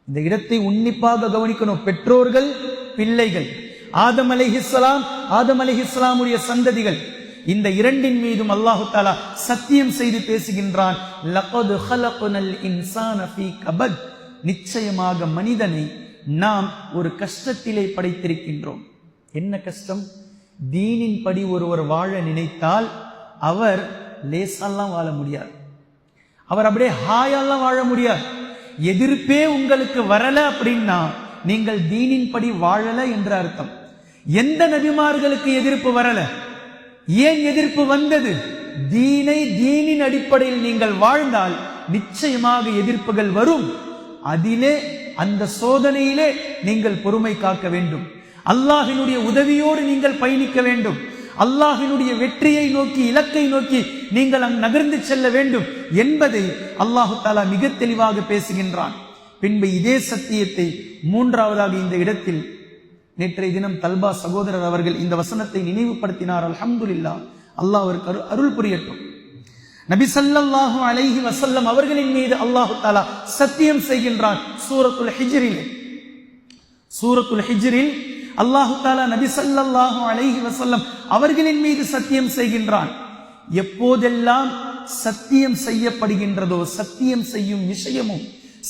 இந்த இடத்தை உன்னிப்பாக கவனிக்கணும். பெற்றோர்கள், பிள்ளைகள், ஆதம் அலைஹிஸ்ஸலாமுடைய சந்ததிகள், இந்த இரண்டின் மீதும் அல்லாஹு தஆலா சத்தியம் செய்து பேசுகின்றான். லகத் ஹலக்னல் இன்சான ஃபீ கபத், நிச்சயமாக மனிதனை நாம் ஒரு கஷ்டத்திலே படைத்திருக்கின்றோம். என்ன கஷ்டம்? தீனின் படி ஒருவர் வாழ நினைத்தால் அவர் லேசாலாம் வாழ முடியாது. அவர் அப்படியே ஹாயெல்லாம் வாழ முடியாது. எதிர்ப்பே உங்களுக்கு வரல அப்படின்னா நீங்கள் தீனின் படி வாழல என்ற அர்த்தம். எந்த நபிமார்களுக்கு எதிர்ப்பு வரல? ஏன் எதிர்ப்பு வந்தது? தீனின் அடிப்படையில் நீங்கள் வாழ்ந்தால் நிச்சயமாக எதிர்ப்புகள் வரும். அதிலே, அந்த சோதனையிலே நீங்கள் பொறுமை காக்க வேண்டும். அல்லாஹ்வினுடைய உதவியோடு நீங்கள் பயணிக்க வேண்டும். அல்லாஹ்வினுடைய வெற்றியை நோக்கி, இலக்கை நோக்கி நீங்கள் நகர்ந்து செல்ல வேண்டும் என்பதை அல்லாஹு தஆலா மிக தெளிவாக பேசுகின்றான். பின்பு இதே சத்தியத்தை மூன்றாவதாக இந்த இடத்தில் நேற்றைய தினம் தல்பா சகோதரர் அவர்கள் இந்த வசனத்தை நினைவுபடுத்தினார். அல்ஹம்துலில்லாஹ், அல்லாஹ் அவருக்கு அருள் புரியட்டும். நபி ஸல்லல்லாஹு அலைஹி வஸல்லம் அவர்களின் மீது அல்லாஹு தஆலா சத்தியம் செய்கின்றான். சூரத்துல் ஹிஜ்ரில் அல்லாஹு தஆலா நபி ஸல்லல்லாஹு அலைஹி வஸல்லம் அவர்களின் மீது சத்தியம் செய்கின்றான். எப்போதெல்லாம் சத்தியம் செய்யப்படுகின்றதோ, சத்தியம் செய்யும் விஷயமும்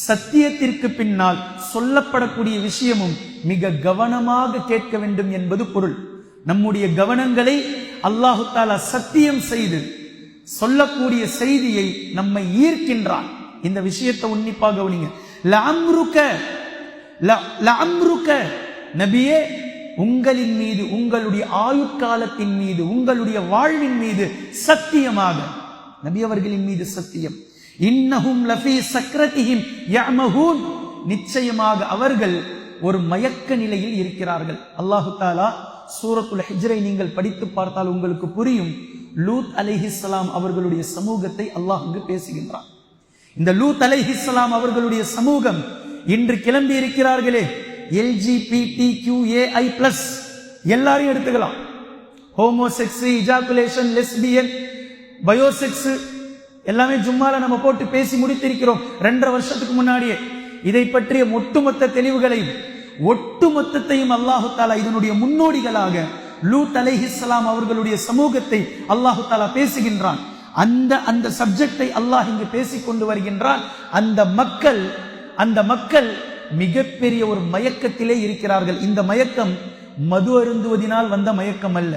சத்தியத்திற்கு பின்னால் சொல்லப்படக்கூடிய விஷயமும் மிக கவனமாக கேட்க வேண்டும் என்பது பொருள். நம்முடைய கவனங்களை அல்லாஹு தஆலா சத்தியம் செய்து சொல்லக்கூடிய செய்தியை நம்மை ஈர்க்கின்றான். இந்த விஷயத்தை உன்னிப்பாக கவனிங்க. லஅம்ருக, நபியே, உங்களின் மீது, உங்களுடைய ஆயுட்காலத்தின் மீது, உங்களுடைய வாழ்வின் மீது சத்தியமாக. நபி அவர்களின் மீது சத்தியம். இன்னஹும் லஃபீ சக்ரதிஹிம் யஅமஹூன், நிச்சயமாக அவர்கள் ஒரு மயக்க நிலையில் இருக்கிறார்கள். அல்லாஹு தஆலா சூரத்துல் ஹிஜ்ரை நீங்கள் படித்து பார்த்தால் உங்களுக்கு புரியும். லூத் அலைஹிஸ்ஸலாம் அவர்களுடைய சமூகத்தை அல்லாஹ் இங்கு பேசுகின்றான். இந்த லூத் அலைஹிஸ்ஸலாம் அவர்களுடைய சமூகம் இன்று கிளம்பி இருக்கிறார்களே, LGBTQAI+, எல்லாரையும் எடுத்துக்கலாம். ஹோமோசெக்ஸ், இஜாகுலேஷன், லெஸ்பியன், பயோசெக்ஸ் எல்லாமே ஜும்மால நம்ம போட்டு பேசி முடித்திருக்கிறோம் 2.5 வருஷத்துக்கு முன்னாடியே. இதை பற்றிய ஒட்டுமொத்த தெளிவுகளையும் ஒட்டுமொத்தத்தையும் அல்லாஹு தஆலா இதனுடைய முன்னோடிகளாக லூத் அலைஹிஸ்ஸலாம் அவர்களுடைய சமூகத்தை அல்லாஹு தஆலா பேசுகின்றான். அந்த சப்ஜெக்டை அல்லாஹ் இங்கு பேசிக் கொண்டு வருகின்றான். அந்த மக்கள் மிகப்பெரிய ஒரு மயக்கத்திலே இருக்கிறார்கள். இந்த மயக்கம் மது அருந்துவதினால் வந்த மயக்கம் அல்ல,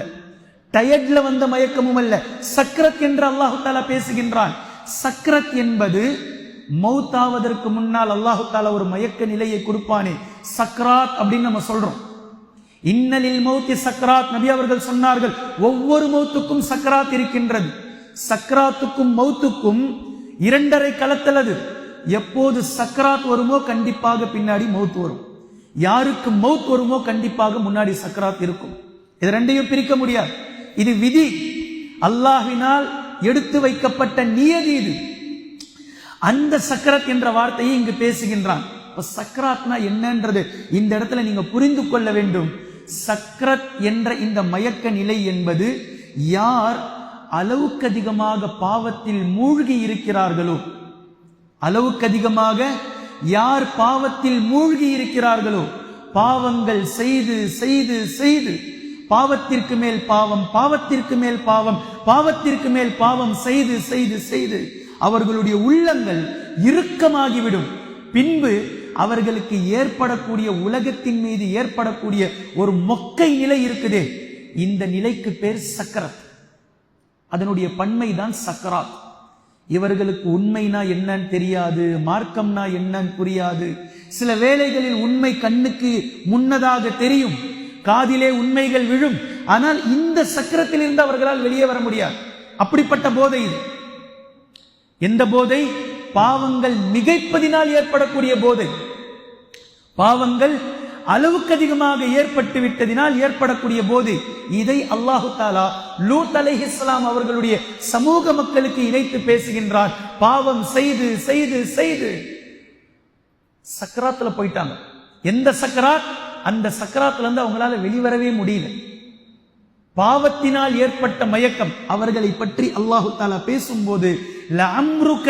டயர்ட்ல வந்த மயக்கமும் அல்ல. சக்ரத் என்று அல்லாஹு தஆலா பேசுகின்றான். சக்ரத் என்பது மௌத்தாவதற்கு முன்னால் அல்லாஹு தஆலா ஒரு மயக்க நிலையை கொடுப்பானே, சக்ராத் அப்படின்னு நம்ம சொல்றோம். இன்னலில் மௌத்தி சக்ராத். நபி அவர்கள் சொன்னார்கள், ஒவ்வொரு மௌத்துக்கும் சக்ராத் இருக்கின்றது. சக்ராத்துக்கும் மௌத்துக்கும் 2.5 கலத்தல். அது எப்போது சக்ராத் வருமோ கண்டிப்பாக பின்னாடி மௌத் வரும். யாருக்கு மௌத் வருமோ கண்டிப்பாக முன்னாடி சக்ராத் இருக்கும். இது ரெண்டையும் பிரிக்க முடியாது. இது விதி, அல்லாஹ்வினால் எடுத்து வைக்கப்பட்ட நியதி. இது அந்த சக்ரத் என்ற வார்த்தையை இங்கு பேசுகின்றான். சக்ராத்னா என்னன்றது இந்த இடத்துல நீங்க புரிந்து கொள்ள வேண்டும். சக்ரத் என்ற இந்த மயக்க நிலை என்பது யார் அளவுக்கு அதிகமாக பாவத்தில் மூழ்கி இருக்கிறார்களோ, அளவுக்கு அதிகமாக யார் பாவத்தில் மூழ்கி இருக்கிறார்களோ, பாவங்கள் செய்து செய்து செய்து பாவத்திற்கு மேல் பாவம், பாவத்திற்கு மேல் பாவம், பாவத்திற்கு மேல் பாவம் செய்து செய்து செய்து அவர்களுடைய உள்ளங்கள் இறுக்கமாகிவிடும். பின்பு அவர்களுக்கு ஏற்படக்கூடிய, உலகத்தின் மீது ஏற்படக்கூடிய ஒரு மொக்கை நிலை இருக்குதே, இந்த நிலைக்கு பேர் சக்கரத். அதனுடைய பன்மைதான் சக்கராத். இவர்களுக்கு உண்மைனா என்னன்னு தெரியாது, மார்க்கம்னா என்னன்னு புரியாது. சில வேளைகளில் உண்மை கண்ணுக்கு முன்னதாக தெரியும், காதிலே உண்மைகள் விழும். ஆனால் இந்த சக்கரத்திலிருந்து அவர்களால் வெளியே வர முடியாது. அப்படிப்பட்ட போதை இது. எந்த போதை? பாவங்கள் மிகைப்பதினால் ஏற்படக்கூடிய போதை. பாவங்கள் அளவுக்கு அதிகமாக ஏற்பட்டு விட்டதினால் ஏற்படக்கூடிய போதை. இதை அல்லாஹு தாலா லூத் அலைஹிஸ்ஸலாம் அவர்களுடைய சமூக மக்களுக்கு இணைத்து பேசுகின்றார். பாவம் செய்து செய்து செய்து சக்கராத்துல போயிட்டாங்க. எந்த சக்கராத்? அந்த சக்கராத்துல இருந்து அவங்களால வெளிவரவே முடியல. பாவத்தினால் ஏற்பட்ட மயக்கம். அவர்களை பற்றி அல்லாஹு தாலா பேசும்போது, லஅம்ருக,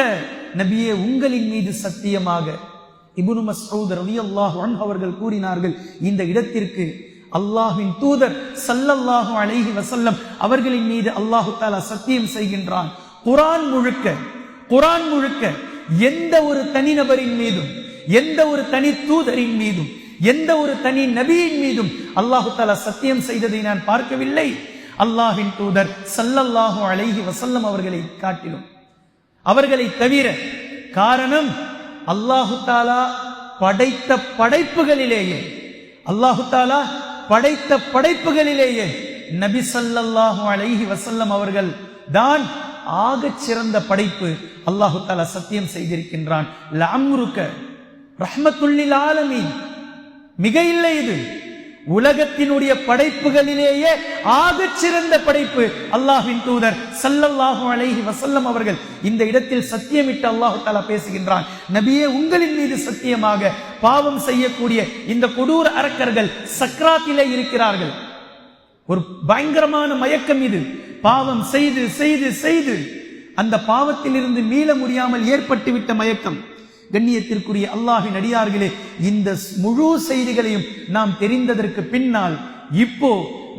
நபியே உங்களின் மீது சத்தியமாக. இப்னு மஸ்ஊத் ரலியல்லாஹு அன்ஹு அவர்கள் கூறினார்கள், இந்த இடத்திற்கு அல்லாஹ்வின் தூதர் ஸல்லல்லாஹு அலைஹி வஸல்லம் அவர்களின் மீது அல்லாஹு தஆலா சத்தியம் செய்கின்றான். குர்ஆன் முழுக்க எந்த ஒரு தனிநபரின் மீதும், எந்த ஒரு தனி தூதரின் மீதும், எந்த ஒரு தனி நபியின் மீதும் அல்லாஹு தஆலா சத்தியம் செய்ததை நான் பார்க்கவில்லை, அல்லாஹ்வின் தூதர் ஸல்லல்லாஹு அலைஹி வஸல்லம் அவர்களை காட்டிலும், அவர்களை தவிர. காரணம், அல்லாஹு தாலா படைத்த படைப்புகளிலேயே, அல்லாஹு தாலா படைத்த படைப்புகளிலேயே நபி ஸல்லல்லாஹு அலைஹி வஸல்லம் அவர்கள் தான் ஆகச் சிறந்த படைப்பு. அல்லாஹு தாலா சத்தியம் செய்திருக்கின்றான், லஅம்ருக ரஹ்மத்துல் லில் ஆலமீன். மிக இல்லை, இது உலகத்தினுடைய படைப்புகளிலேயே ஆகச் சிறந்த படைப்பு அல்லாஹ்வின் தூதர் ஸல்லல்லாஹு அலைஹி வஸல்லம் அவர்கள். இந்த இடத்தில் சத்தியமிட்டு அல்லாஹ் தஆலா பேசுகின்றான், நபியே உங்களின் மீது சத்தியமாக, பாவம் செய்யக்கூடிய இந்த கொடூர அரக்கர்கள் சக்ராத்திலே இருக்கிறார்கள். ஒரு பயங்கரமான மயக்கம் இது. பாவம் செய்து செய்து செய்து அந்த பாவத்திலிருந்து மீள முடியாமல் ஏற்பட்டுவிட்ட மயக்கம். கண்ணியத்திற்குரிய அல்லாஹ்வின் அடியார்களே, இந்த முழு செய்திகளையும் நாம் தெரிந்ததற்கு பின்னால் இப்போ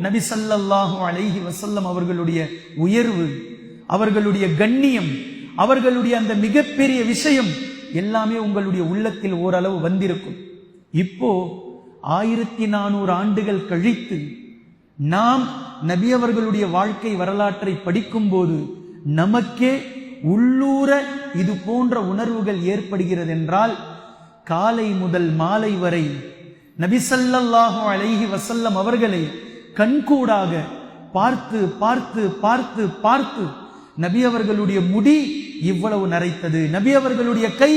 நபி ஸல்லல்லாஹு அலைஹி வஸல்லம் அவர்களுடைய உயர்வு, அவர்களுடைய கண்ணியம், அவர்களுடைய அந்த மிகப்பெரிய விஷயம் எல்லாமே உங்களுடைய உள்ளத்தில் ஓரளவு வந்திருக்கும். இப்போ 1400 ஆண்டுகள் கழித்து நாம் நபி அவர்களுடைய வாழ்க்கை வரலாற்றை படிக்கும் போது நமக்கே உள்ளூர இது போன்ற உணர்வுகள் ஏற்படுகிறது என்றால், காலை முதல் மாலை வரை நபி ஸல்லல்லாஹு அலைஹி வஸல்லம் அவர்களை கண்கூடாக பார்த்து பார்த்து பார்த்து பார்த்து, நபி அவர்களுடைய முடி இவ்வளவு நரைத்தது, நபி அவர்களுடைய கை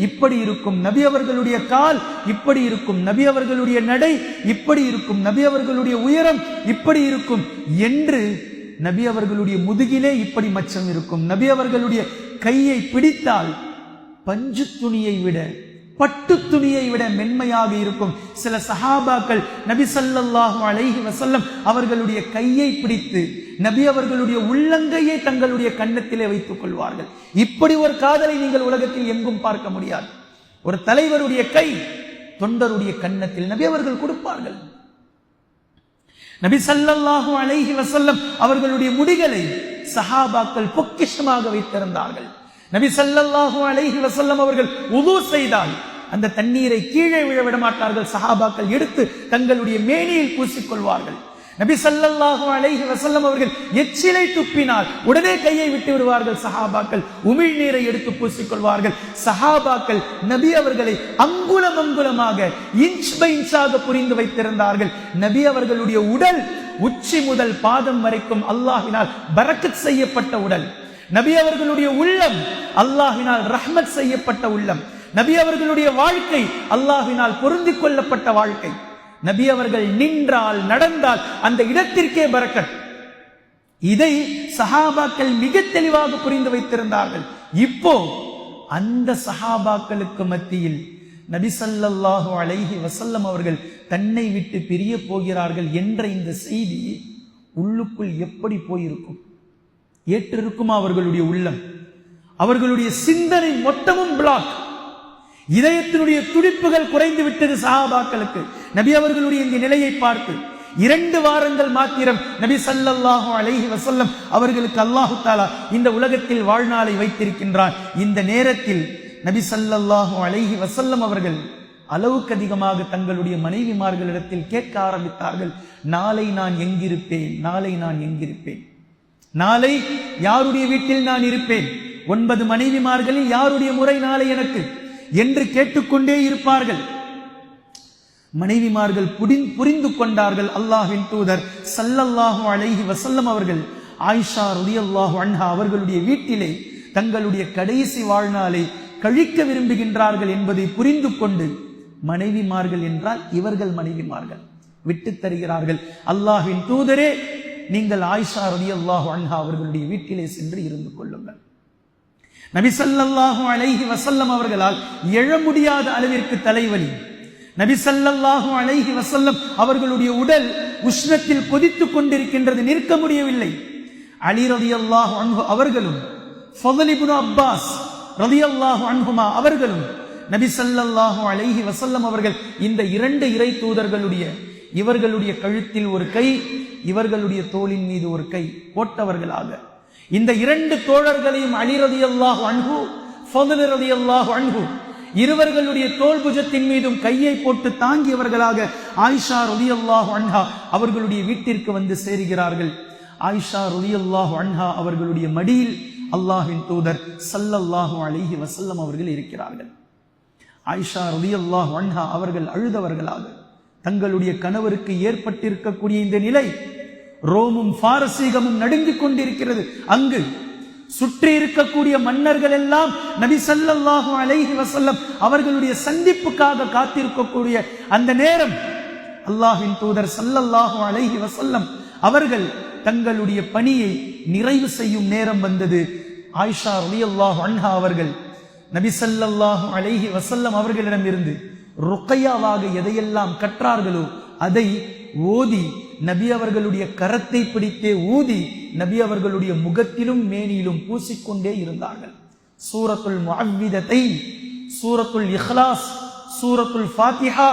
இப்படி இருக்கும், நபி அவர்களுடைய கால் இப்படி இருக்கும், நபி அவர்களுடைய நடை இப்படி இருக்கும், நபி அவர்களுடைய உயரம் இப்படி இருக்கும் என்று, நபி அவர்களுடைய முதுகிலே இப்படி மச்சம் இருக்கும், நபி அவர்களுடைய கையை பிடித்தால் பஞ்சு துணியை விட, பட்டு துணியை விட மென்மையாக இருக்கும். சில சஹாபாக்கள் நபி ஸல்லல்லாஹு அலைஹி வஸல்லம் அவர்களுடைய கையை பிடித்து நபி அவர்களுடைய உள்ளங்கையை தங்களுடைய கன்னத்திலே வைத்துக் கொள்வார்கள். இப்படி ஒரு காதலை நீங்கள் உலகத்தில் எங்கும் பார்க்க முடியாது. ஒரு தலைவருடைய கை தொண்டருடைய கன்னத்தில் நபி அவர்கள் கொடுப்பார்கள். நபி ஸல்லல்லாஹு அலைஹி வஸல்லம் அவர்களுடைய முடிகளை சஹாபாக்கள் பொக்கிஷமாக வைத்திருந்தார்கள். நபி ஸல்லல்லாஹு அலைஹி வஸல்லம் அவர்கள் உது செய்தால் அந்த தண்ணீரை கீழே விழ விட மாட்டார்கள். சஹாபாக்கள் எடுத்து தங்களுடைய மேனியில் பூசிக்கொள்வார்கள். நபி ஸல்லல்லாஹு அலைஹி வஸல்லம் அவர்கள் எச்சிலை துப்பினால் உடனே கையை விட்டு விடுவார்கள் சஹாபாக்கள். உமிழ்நீரை எடுத்து பூசிக்கொள்வார்கள் சஹாபாக்கள். நபி அவர்களை அங்குலம் அங்குலமாக, இன்ச் பை இன்ச்சாக புரிந்து வைத்திருந்தார்கள். நபி அவர்களுடைய உடல் உச்சி முதல் பாதம் வரைக்கும் அல்லாஹ்வினால் பரக்கத் செய்யப்பட்ட உடல். நபி அவர்களுடைய உள்ளம் அல்லாஹ்வினால் ரஹ்மத் செய்யப்பட்ட உள்ளம். நபி அவர்களுடைய வாழ்க்கை அல்லாஹ்வினால் பொருந்திக் கொள்ளப்பட்ட வாழ்க்கை. நபி அவர்கள் நின்றால் நடந்தால் அந்த இடத்திற்கே பரக்கத். இதை சஹாபாக்கள் மிக தெளிவாக புரிந்து வைத்திருந்தார்கள். இப்போ அந்த சஹாபாக்களுக்கு மத்தியில் நபி ஸல்லல்லாஹு அலைஹி வஸல்லம் அவர்கள் தன்னை விட்டு பிரிய போகிறார்கள் என்ற இந்த செய்தி உள்ளுக்குள் எப்படி போயிருக்கும்? ஏற்றிருக்குமா அவர்களுடைய உள்ளம்? அவர்களுடைய சிந்தனை மொத்தமும் பிளாக். இதயத்தினுடைய துடிப்புகள் குறைந்து விட்டது சஹாபாக்களுக்கு. நபி அவர்களுடைய இந்த நிலையை பார்த்து 2 வாரங்கள் மாத்திரம் நபி ஸல்லல்லாஹு அலைஹி வஸல்லம் அவர்களுக்கு அல்லாஹு தஆலா இந்த உலகத்தில் வாழ்நாளை வைத்திருக்கின்றான். இந்த நேரத்தில் நபி ஸல்லல்லாஹு அலைஹி வஸல்லம் அவர்கள் அளவுக்கு அதிகமாக தங்களுடைய மனைவிமார்களிடத்தில் கேட்க ஆரம்பித்தார்கள். நாளை நான் எங்கிருப்பேன்? நாளை நான் எங்கிருப்பேன்? நாளை யாருடைய வீட்டில் நான் இருப்பேன்? 9 மனைவிமார்களில் யாருடைய முறை நாளை எனக்கு என்று கேட்டுக்கொண்டே இருப்பார்கள். மனைவிமார்கள் புரிந்து கொண்டார்கள். அல்லாஹ்வின் தூதர் ஸல்லல்லாஹு அலைஹி வஸல்லம் அவர்கள் ஆயிஷா ரலியல்லாஹு அன்ஹா அவர்களுடைய வீட்டிலே தங்களுடைய கடைசி வாழ்நாளை கழிக்க விரும்புகின்றார்கள் என்பதை புரிந்து கொண்டு, மனைவிமார்கள் என்றால் இவர்கள் மனைவிமார்கள் விட்டு தருகிறார்கள். அல்லாஹ்வின் தூதரே, நீங்கள் ஆயிஷா ரலியல்லாஹு அன்ஹா அவர்களுடைய வீட்டிலே சென்று இருந்து கொள்ளுங்கள். நபி ஸல்லல்லாஹு அலைஹி வஸல்லம் அவர்களால் எழ முடியாத அளவிற்கு தலைவலி. நபி ஸல்லல்லாஹு அலைஹி வஸல்லம் அவர்களுடைய உடல் உஷ்ணத்தில் கொதித்துக் கொண்டிருக்கின்றது, நிற்க முடியவில்லை. அலி ரலியல்லாஹு அன்ஹு அவர்களும் ஃபضل இப்னு அப்பாஸ் ரலியல்லாஹு அன்ஹுமா அவர்களும் நபி ஸல்லல்லாஹு அலைஹி வஸல்லம் அவர்கள் இந்த 2 இறை தூதர்களுடைய இவர்களுடைய கழுத்தில் ஒரு கை, இவர்களுடைய தோளின் மீது ஒரு கை போட்டவர்களாக இந்த 2 தோழர்களையும் அலி ரலியல்லாஹு அன்ஹு, ஃபضل ரலியல்லாஹு அன்ஹு இருவர்களுடைய தோள் புஜத்தின் மீதும் கையை போட்டு தாங்கியவர்களாக ஆயிஷா ரலியல்லாஹு அன்ஹா அவர்களுடைய வீட்டிற்கு வந்து சேருகிறார்கள். ஆயிஷா ரலியல்லாஹு அன்ஹா அவர்களுடைய மடியில் அல்லாஹ்வின் தூதர் ஸல்லல்லாஹு அலைஹி வஸல்லம் அவர்கள் இருக்கிறார்கள். ஆயிஷா ரலியல்லாஹு அன்ஹா அவர்கள் அழுதவர்களாக தங்களுடைய கணவருக்கு ஏற்பட்டிருக்கக்கூடிய இந்த நிலை, ரோமும் பாரசீகமும் நடுங்கிக் கொண்டிருக்கிறது. அங்கு சுற்றி இருக்கக்கூடிய மன்னர்கள் எல்லாம் நபி ஸல்லல்லாஹு அலைஹி வஸல்லம் அவர்களுடைய சந்திப்புக்காக காத்திருக்கக்கூடிய அந்த நேரம், அல்லாஹ்வின் தூதர் ஸல்லல்லாஹு அலைஹி வஸல்லம் அவர்கள் தங்களுடைய பணியை நிறைவு செய்யும் நேரம் வந்தது. ஆயிஷா ரலியல்லாஹு அன்ஹா அவர்கள் நபி ஸல்லல்லாஹு அலைஹி வஸல்லம் அவர்களிடமிருந்து ருக்கையாவாக எதையெல்லாம் கற்றார்களோ அதை ஓதி, நபி அவர்களுடைய கரத்தை பிடித்தே ஊதி நபி அவர்களுடைய முகத்திலும் மேனியிலும் பூசிக்கொண்டே இருந்தார்கள். சூரத்துல் முஅவ்விதத்தைன், சூரத்துல் இஹ்லாஸ், சூரத்துல் ஃபாத்திஹா,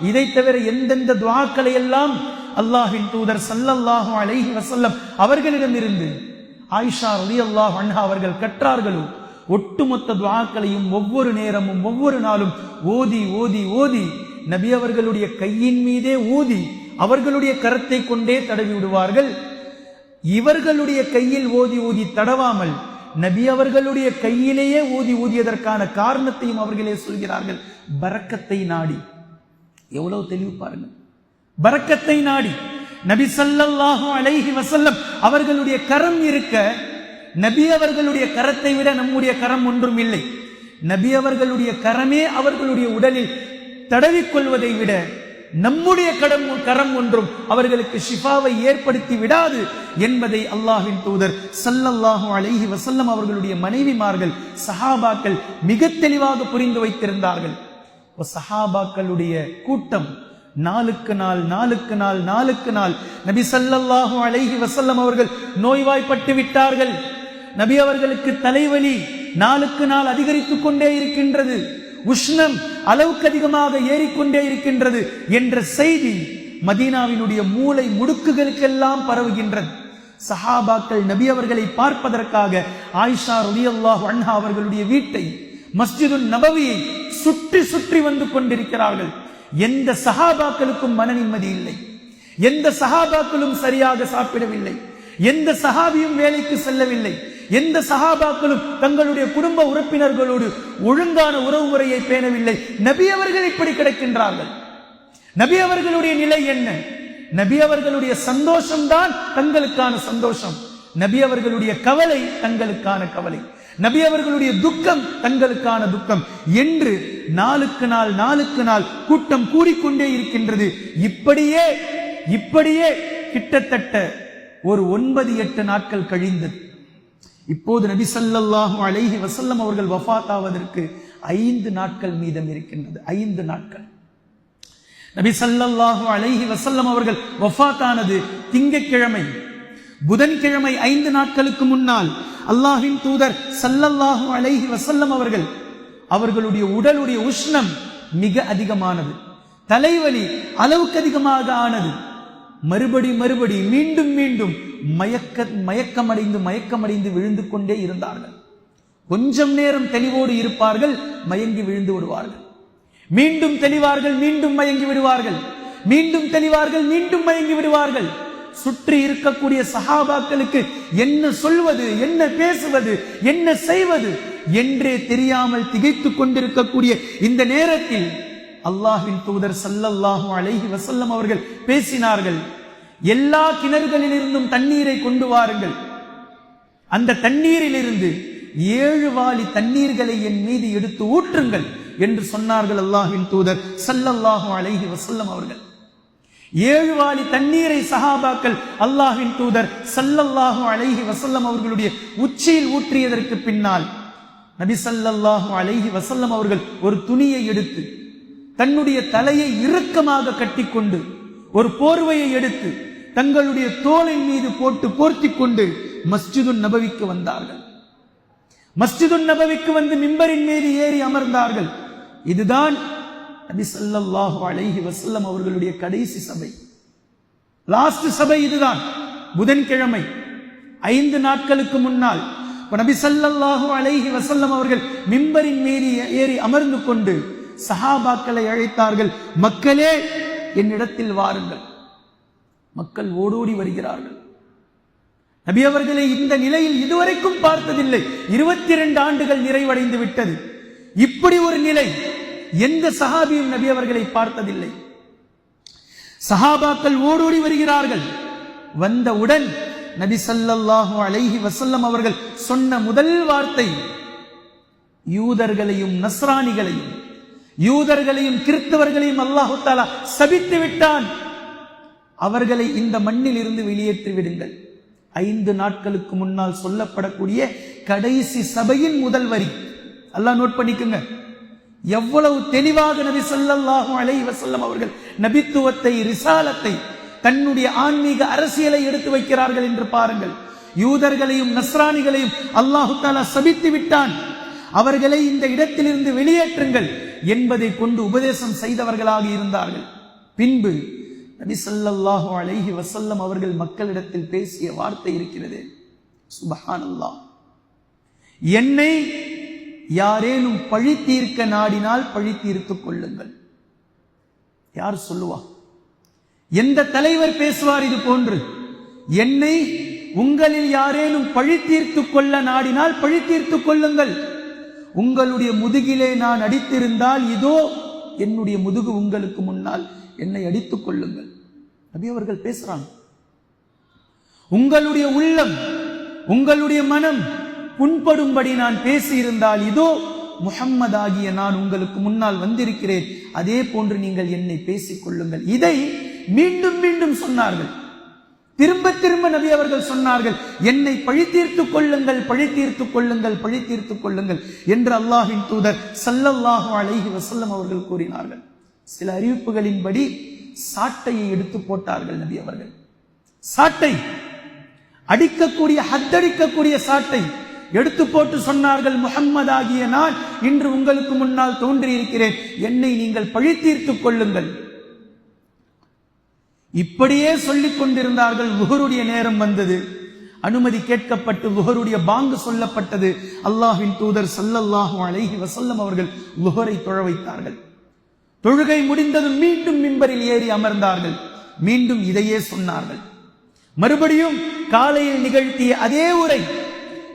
இதை தவிர எந்தெந்த துஆக்களை எல்லாம் அல்லாஹ்வின் தூதர் ஸல்லல்லாஹு அலைஹி வஸல்லம் அவர்களிடமிருந்து ஆயிஷா ரலியல்லாஹு அன்ஹா அவர்கள் கற்றார்களோ ஒட்டுமொத்த துஆக்களையும் ஒவ்வொரு நேரமும் ஒவ்வொரு நாளும் ஓதி ஓதி ஓதி நபி அவர்களுடைய கையின் மீதே ஊதி அவர்களுடைய கரத்தை கொண்டே தடவி விடுவார்கள். இவர்களுடைய கையில் ஓதி ஊதி தடவாமல் நபி அவர்களுடைய கையிலேயே ஊதி ஊதியதற்கான காரணத்தையும் அவர்களே சொல்கிறார்கள். பரக்கத்தை நாடி. எவ்வளவு தெளிவு பாருங்க. பரக்கத்தை நாடி நபி ஸல்லல்லாஹு அலைஹி வஸல்லம் அவர்களுடைய கரம் இருக்க, நபி அவர்களுடைய கரத்தை விட நம்முடைய கரம் ஒன்றும் இல்லை. நபி அவர்களுடைய கரமே அவர்களுடைய உடலில் தடவிக்கொள்வதை விட நம்முடைய கரம் ஒன்றும் அவர்களுக்கு ஷிஃபாவை ஏற்படுத்தி விடாது என்பதை அல்லாஹ்வின் தூதர் ஸல்லல்லாஹு அலைஹி வஸல்லம் அவர்களுடைய மனைவிமார்கள் சஹாபாக்கள் மிக தெளிவாக புரிந்து வைத்திருந்தார்கள். சஹாபாக்களுடைய கூட்டம் நாளுக்கு நாள் நபி ஸல்லல்லாஹு அலைஹி வஸல்லம் அவர்கள் நோய்வாய்ப்பட்டு விட்டார்கள். நபி அவர்களுக்கு தலைவலி நாளுக்கு நாள் அதிகரித்துக் கொண்டே இருக்கின்றது. உஷ்ணம் அளவுக்கு அதிகமாக ஏறிக்கொண்டே இருக்கின்றது என்ற செய்தி மதீனாவினுடைய மூலை முடுக்குகளுக்கெல்லாம் பரவுகின்றது. சஹாபாக்கள் நபி அவர்களை பார்ப்பதற்காக ஆயிஷா ரலியல்லாஹு அன்ஹா அவர்களுடைய வீட்டை, மஸ்ஜிதுன் நபவியை சுற்றி சுற்றி வந்து கொண்டிருக்கிறார்கள். எந்த சஹாபாக்களுக்கும் மன நிம்மதி இல்லை. எந்த சஹாபாக்களும் சரியாக சாப்பிடவில்லை, எந்த சஹாபியும் வேலைக்கு செல்லவில்லை, எந்த சஹாபாக்களும் தங்களுடைய குடும்ப உறுப்பினர்களோடு ஒழுங்கான உறவு முறையை பேணவில்லை. நபி அவர்கள் இப்படி கிடக்கின்றார்கள். நபி அவர்களுடைய நிலை என்ன? நபி அவர்களுடைய சந்தோஷம்தான் தங்களுக்கான சந்தோஷம், நபி அவர்களுடைய கவலை தங்களுக்கான கவலை, நபி அவர்களுடைய துக்கம் தங்களுக்கான துக்கம் என்று நாளுக்கு நாள் கூட்டம் கூடிக்கொண்டே இருக்கின்றது. இப்படியே கிட்டத்தட்ட ஒரு 9-8 நாட்கள் கழிந்தது. இப்போது நபி ஸல்லல்லாஹு அலைஹி வஸல்லம் அவர்கள் வஃபாத் ஆவதற்கு 5 நாட்கள் மீதம் இருக்கின்றது. 5 நாட்கள். நபி ஸல்லல்லாஹு அலைஹி வஸல்லம் அவர்கள் வஃபாத் ஆனது திங்கட்கிழமை. புதன்கிழமை 5 நாட்களுக்கு முன்னால் அல்லாஹ்வின் தூதர் ஸல்லல்லாஹு அலைஹி வஸல்லம் அவர்களுடைய உடலுடைய உஷ்ணம் மிக அதிகமானது, தலைவலி அளவுக்கு அதிகமாக ஆனது. மறுபடி மீண்டும் மயக்கமடைந்து விழுந்து கொண்டே இருந்தார்கள். கொஞ்சம் நேரம் தெளிவோடு இருப்பார்கள், மயங்கி விழுந்து விடுவார்கள். மீண்டும் தெளிவார்கள், மீண்டும் மயங்கி விடுவார்கள். மீண்டும் தெளிவார்கள், மீண்டும் மயங்கி விடுவார்கள். சுற்றி இருக்கக்கூடிய சஹாபாக்களுக்கு என்ன சொல்வது, என்ன பேசுவது, என்ன செய்வது என்றே தெரியாமல் திகைத்துக் கொண்டிருக்கக்கூடிய இந்த நேரத்தில் அல்லாஹ்வின் தூதர் ஸல்லல்லாஹு அலைஹி வஸல்லம் அவர்கள் பேசினார்கள். எல்லா கிணறுகளிலிருந்தும் தண்ணீரை கொண்டு வாருங்கள், அந்த தண்ணீரிலிருந்து 7 வாளி தண்ணீர்களை என் மீது எடுத்து ஊற்றுங்கள் என்று சொன்னார்கள் அல்லாஹ்வின் தூதர் ஸல்லல்லாஹு அலைஹி வஸல்லம் அவர்கள். 7 வாளி தண்ணீரை சஹாபாக்கள் அல்லாஹ்வின் தூதர் ஸல்லல்லாஹு அலைஹி வஸல்லம் அவர்களுடைய உச்சியில் ஊற்றியதற்கு பின்னால் நபி ஸல்லல்லாஹு அலைஹி வஸல்லம் அவர்கள் ஒரு துணியை எடுத்து தன்னுடைய தலையை இறுக்கமாக கட்டிக்கொண்டு ஒரு போர்வையை எடுத்து தங்களுடைய தோளின் மீது போட்டு போர்த்திக் கொண்டு மஸ்ஜிதுன் நபவிக்கு வந்தார்கள். மஸ்ஜிதுன் நபவிக்கு வந்து மிம்பரின் மீது ஏறி அமர்ந்தார்கள். இதுதான் நபி ஸல்லல்லாஹு அலைஹி வஸல்லம் அவர்களுடைய கடைசி சபை, லாஸ்ட் சபை. இதுதான் புதன்கிழமை 5 நாட்களுக்கு முன்னால் நபி ஸல்லல்லாஹு அலைஹி வஸல்லம் அவர்கள் மிம்பரின் மீது ஏறி அமர்ந்து கொண்டு சஹாபாக்களை அழைத்தார்கள். மக்களே, என்னிடத்தில் வாருங்கள். மக்கள் ஓடோடி வருகிறார்கள். நபி அவர்களை இந்த நிலையில் இதுவரைக்கும் பார்த்ததில்லை. 22 ஆண்டுகள் நிறைவடைந்து விட்டது. இப்படி ஒரு நிலை எந்த சஹாபியும் நபி அவர்களை பார்த்ததில்லை. சஹாபாக்கள் ஓடோடி வருகிறார்கள். வந்தவுடன் நபி ஸல்லல்லாஹு அலைஹி வஸல்லம் அவர்கள் சொன்ன முதல் வார்த்தை, யூதர்களையும் நஸ்ரானிகளையும், யூதர்களையும் கிறிஸ்தவர்களையும் அல்லாஹ் தஆலா சபித்து விட்டான், அவர்களை இந்த மண்ணில் இருந்து வெளியேற்றி விடுங்கள். 5 நாட்களுக்கு முன்னால் சொல்லப்படக்கூடிய கடைசி சபையின் முதல் வரி. அல்லாஹ் நோட் பண்ணிக்கோங்க, எவ்வளவு தெளிவாக நபி ஸல்லல்லாஹு அலைஹி வஸல்லம் அவர்கள் நபித்துவத்தை, ரிசாலத்தை, தன்னுடைய ஆன்மீக அரசியலை எடுத்து வைக்கிறார்கள் என்று பாருங்கள். யூதர்களையும் நஸ்ரானிகளையும் அல்லாஹ் தஆலா சபித்து விட்டான், அவர்களை இந்த இடத்திலிருந்து வெளியேற்றுங்கள் என்பதை கொண்டு உபதேசம் செய்தவர்களாக இருந்தார்கள். பின்பு நபி ஸல்லல்லாஹு அலைஹி வஸல்லம் அவர்கள் மக்களிடத்தில் பேசிய வார்த்தை இருக்கிறது, சுப்ஹானல்லாஹ், என்னை யாரேனும் பழி தீர்க்க நாடினால் பழி தீர்த்துக் கொள்ளுங்கள். யார் சொல்லுவா? எந்த தலைவர் பேசுவார் இது போன்று? என்னை உங்களில் யாரேனும் பழி தீர்த்துக் கொள்ள நாடினால் பழி தீர்த்துக் கொள்ளுங்கள். உங்களுடைய முதுகிலே நான் அடித்திருந்தால் இதோ என்னுடைய முதுகு உங்களுக்கு முன்னால், என்னை அடித்துக் கொள்ளுங்கள். நபி அவர்கள் பேசுறாங்க. உங்களுடைய உள்ளம், உங்களுடைய மனம் புண்படும்படி நான் பேசியிருந்தால் இதோ முஹம்மது ஆகிய நான் உங்களுக்கு முன்னால் வந்திருக்கிறேன், அதே போன்று நீங்கள் என்னை பேசிக் கொள்ளுங்கள். இதை மீண்டும் மீண்டும் சொன்னார்கள். திரும்ப திரும்ப நபி அவர்கள் சொன்னார்கள், என்னை பழி தீர்த்துக் கொள்ளுங்கள், பழி தீர்த்துக் கொள்ளுங்கள், பழி தீர்த்துக் கொள்ளுங்கள் என்று அல்லாஹ்வின் தூதர் ஸல்லல்லாஹு அலைஹி வஸல்லம் அவர்கள் கூறினார்கள். சில அறிவிப்புகளின்படி சாட்டையை எடுத்து போட்டார்கள் நபி அவர்கள். சாட்டை, அடிக்கக்கூடிய, ஹத்தடிக்கக்கூடிய சாட்டை எடுத்து போட்டு சொன்னார்கள், முஹம்மது ஆகிய நான் இன்று உங்களுக்கு முன்னால் தோன்றியிருக்கிறேன், என்னை நீங்கள் பழி தீர்த்துக் கொள்ளுங்கள். இப்படியே சொல்லிக் கொண்டிருந்தார்கள். லுஹருடைய நேரம் வந்தது, அனுமதி கேட்கப்பட்டு லுஹருடைய பாங்கு சொல்லப்பட்டது. அல்லாஹ்வின் தூதர் ஸல்லல்லாஹு அலைஹி வஸல்லம் அவர்கள் லுஹரை தொழ வைத்தார்கள். தொழுகை முடிந்ததும் மீண்டும் மிம்பரில் ஏறி அமர்ந்தார்கள். மீண்டும் இதையே சொன்னார்கள். மறுபடியும் காலையில் நிகழ்த்திய அதே உரை,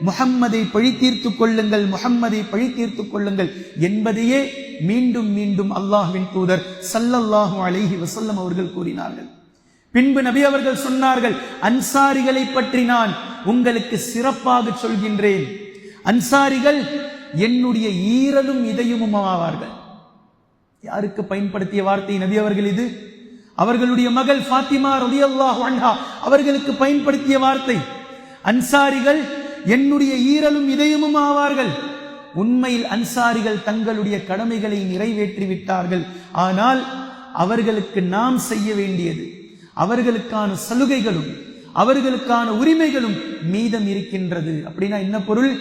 முஹம்மதை பழி தீர்த்துக் கொள்ளுங்கள், முஹம்மதை பழி தீர்த்துக் கொள்ளுங்கள் என்பதையே மீண்டும் மீண்டும் அல்லாஹ்வின் தூதர் ஸல்லல்லாஹு அலைஹி வஸல்லம் அவர்கள் கூறினார்கள். பின்பு நபி அவர்கள் சொன்னார்கள், அன்சாரிகளை பற்றி நான் உங்களுக்கு சிறப்பாக சொல்கின்றேன். அன்சாரிகள் என்னுடைய ஈரலும் இதயமும் ஆவார்கள். யாருக்கு பயன்படுத்திய வார்த்தை நபி அவர்கள் இது? அவர்களுடைய மகள் ஃபாத்திமா ரலியல்லாஹு அன்ஹா அவர்களுக்கு பயன்படுத்திய வார்த்தை. அன்சாரிகள் என்னுடைய ஈரலும் இதயமும் ஆவார்கள். உண்மையில் அன்சாரிகள் தங்களுடைய கடமைகளை நிறைவேற்றி விட்டார்கள். ஆனால் அவர்களுக்கு நாம் செய்ய வேண்டியது, அவர்களுக்கான சலுகைகளும் அவர்களுக்கான உரிமைகளும் மீதம் இருக்கின்றது. அப்படின்னா என்ன பொருள்?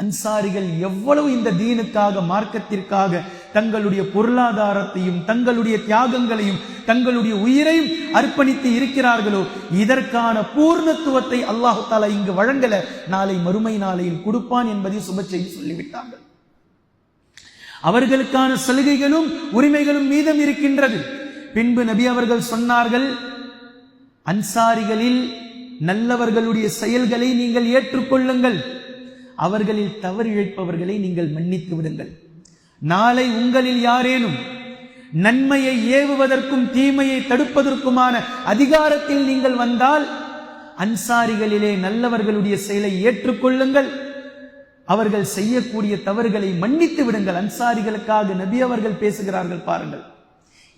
அன்சாரிகள் எவ்வளவு இந்த தீனுக்காக, மார்க்கத்திற்காக தங்களுடைய பொருளாதாரத்தையும் தங்களுடைய தியாகங்களையும் தங்களுடைய உயிரையும் அர்ப்பணித்து இருக்கிறார்களோ, இதற்கான பூர்ணத்துவத்தை அல்லாஹு தஆலா இங்கு வழங்கல, நாளை மறுமை நாளையில் கொடுப்பான் என்பதை சுப செய்தி சொல்லிவிட்டார்கள். அவர்களுக்கான சலுகைகளும் உரிமைகளும் மீதம் இருக்கின்றது. பின்பு நபி அவர்கள் சொன்னார்கள், அன்சாரிகளில் நல்லவர்களுடைய செயல்களை நீங்கள் ஏற்றுக்கொள்ளுங்கள், அவர்களில் தவறு இழைப்பவர்களை நீங்கள் மன்னித்து விடுங்கள். நாளை உங்களில் யாரேனும் நன்மையை ஏவுவதற்கும் தீமையை தடுப்பதற்குமான அதிகாரத்தில் நீங்கள் வந்தால், அன்சாரிகளிலே நல்லவர்களுடைய செயலை ஏற்றுக்கொள்ளுங்கள், அவர்கள் செய்யக்கூடிய தவறுகளை மன்னித்து விடுங்கள். அன்சாரிகளுக்காக நபி அவர்கள் பேசுகிறார்கள். பாருங்கள்,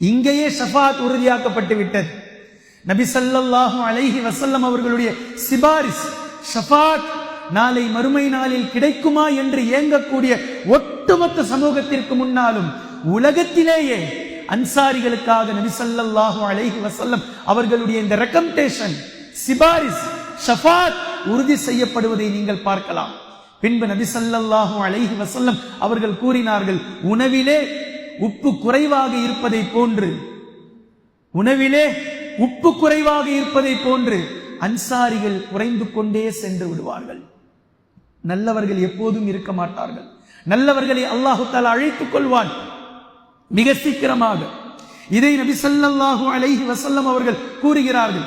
இங்கேயே ஷஃபாத் உறுதியாக்கப்பட்டு விட்டது. நபி ஸல்லல்லாஹு அலைஹி வஸல்லம் அவர்களுடைய சிபாரிஸ், ஷஃபாத் நாளை மறுமை நாளில் கிடைக்குமா என்று ஏங்கக்கூடிய ஒட்டுமொத்த சமூகத்திற்கு முன்னாலும் உலகத்திலேயே அன்சாரிகளுக்காக நபி ஸல்லல்லாஹு அலைஹி வஸல்லம் அவர்களுடைய இந்த ரெக்கமெண்டேஷன், சிபாரிஸ், ஷஃபாத் உறுதி செய்யப்படுவதை நீங்கள் பார்க்கலாம். பின்பு நபி ஸல்லல்லாஹு அலைஹி வஸல்லம் அவர்கள் கூறினார்கள், உணவிலே உப்பு குறைவாக இருப்பதை போன்று, உணவிலே உப்பு குறைவாக இருப்பதை போன்று அன்சாரிகள் குறைந்து கொண்டே சென்று விடுவார்கள். நல்லவர்கள் எப்போதும் இருக்க மாட்டார்கள். நல்லவர்களை அல்லாஹு தஆலா அழைத்துக் கொள்வான் மிக சீக்கிரமாக. இதை நபி ஸல்லல்லாஹு அலைஹி வஸல்லம் அவர்கள் கூறுகிறார்கள்.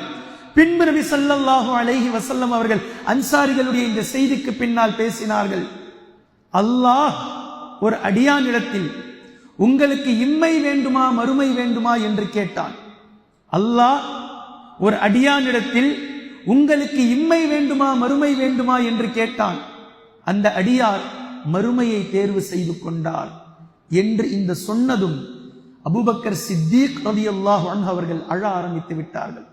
பின்பு நபி ஸல்லல்லாஹு அலைஹி வஸல்லம் அவர்கள் அன்சாரிகளுடைய இந்த செய்திக்கு பின்னால் பேசினார்கள், அல்லாஹ் ஒரு அடியானிடத்தில் உங்களுக்கு இம்மை வேண்டுமா மறுமை வேண்டுமா என்று கேட்டான். அல்லாஹ் ஒரு அடியானிடத்தில் உங்களுக்கு இம்மை வேண்டுமா மறுமை வேண்டுமா என்று கேட்டான். அந்த அடியார் மறுமையை தேர்வு செய்து கொண்டார் என்று இந்த சொன்னதும் அபூபக்கர் சித்தீக் ரலியல்லாஹு அன்ஹு அவர்கள் அழ ஆரம்பித்து விட்டார்கள்.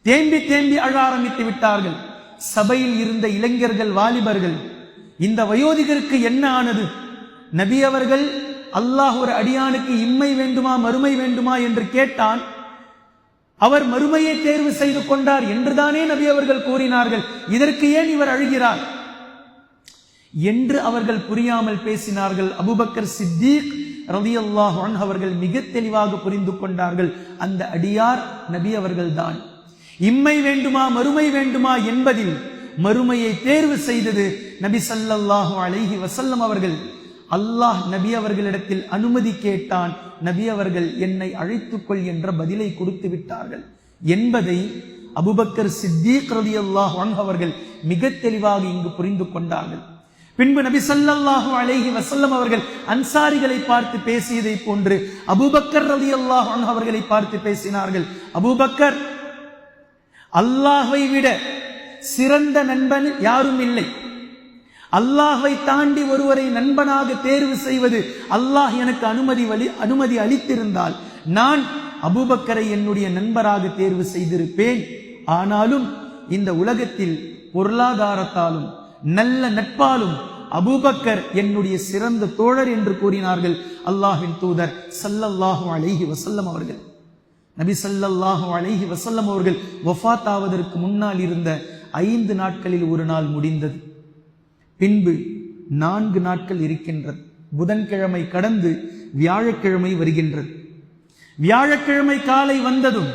தேம்பி தேம்பி அழ ஆரம்பித்து விட்டார்கள். சபையில் இருந்த இளைஞர்கள், வாலிபர்கள், இந்த வயோதிகருக்கு என்ன ஆனது? நபி அவர்கள் அல்லாஹ் ஒரு அடியானுக்கு இம்மை வேண்டுமா மறுமை வேண்டுமா என்று கேட்டான், அவர் மறுமையை தேர்வு செய்து கொண்டார் என்றுதானே நபி அவர்கள் கூறினார்கள், இதற்கு ஏன் இவர் அழுகிறார் என்று அவர்கள் புரியாமல் பேசினார்கள். அபூபக்கர் சித்தீக் ரலியல்லாஹு அன்ஹு அவர்கள் மிக தெளிவாக புரிந்து கொண்டார்கள், அந்த அடியார் நபி அவர்கள் தான். இம்மை வேண்டுமா மறுமை வேண்டுமா என்பதில் மறுமையை தேர்வு செய்தது நபி ஸல்லல்லாஹு அலைஹி வஸல்லம் அவர்கள். அல்லாஹ் நபி அவர்களிடத்தில் அனுமதி கேட்டான், நபி அவர்கள் என்னை அழைத்துக்கொள் என்ற பதிலை கொடுத்து விட்டார்கள் என்பதை அபூபக்கர் சித்தீக் ரலியல்லாஹு அன்ஹு அவர்கள் மிக தெளிவாக இங்கு புரிந்து கொண்டார்கள். பின்பு நபி ஸல்லல்லாஹு அலைஹி வஸல்லம் அவர்கள் அன்சாரிகளை பார்த்து பேசியதை போன்று அபூபக்கர் ரலியல்லாஹு அன்ஹு அவர்களை பார்த்து பேசினார்கள். அபூபக்கர், அல்லாஹ்வை விட சிறந்த நண்பன் யாரும் இல்லை. அல்லாஹ்வை தாண்டி ஒருவரை நண்பனாக தேர்வு செய்வது அல்லாஹ் எனக்கு அனுமதி அளித்திருந்தால் நான் அபூபக்கரை என்னுடைய நண்பராக தேர்வு செய்திருப்பேன். ஆனாலும் இந்த உலகத்தில் பொருளாதாரத்தாலும் நல்ல நட்பாலும் அபூபக்கர் என்னுடைய சிறந்த தோழர் என்று கூறினார்கள் அல்லாஹ்வின் தூதர் ஸல்லல்லாஹு அலைஹி வஸல்லம் அவர்கள். நபி ஸல்லல்லாஹு அலைஹி வஸல்லம் அவர்கள் வஃபாத் ஆவதற்கு முன்னால் இருந்த 5 நாட்களில் ஒரு நாள் முடிந்தது. பின்பு 4 நாட்கள் இருக்கின்றது. புதன்கிழமை கடந்து வியாழக்கிழமை வருகின்றது. வியாழக்கிழமை காலை வந்ததும்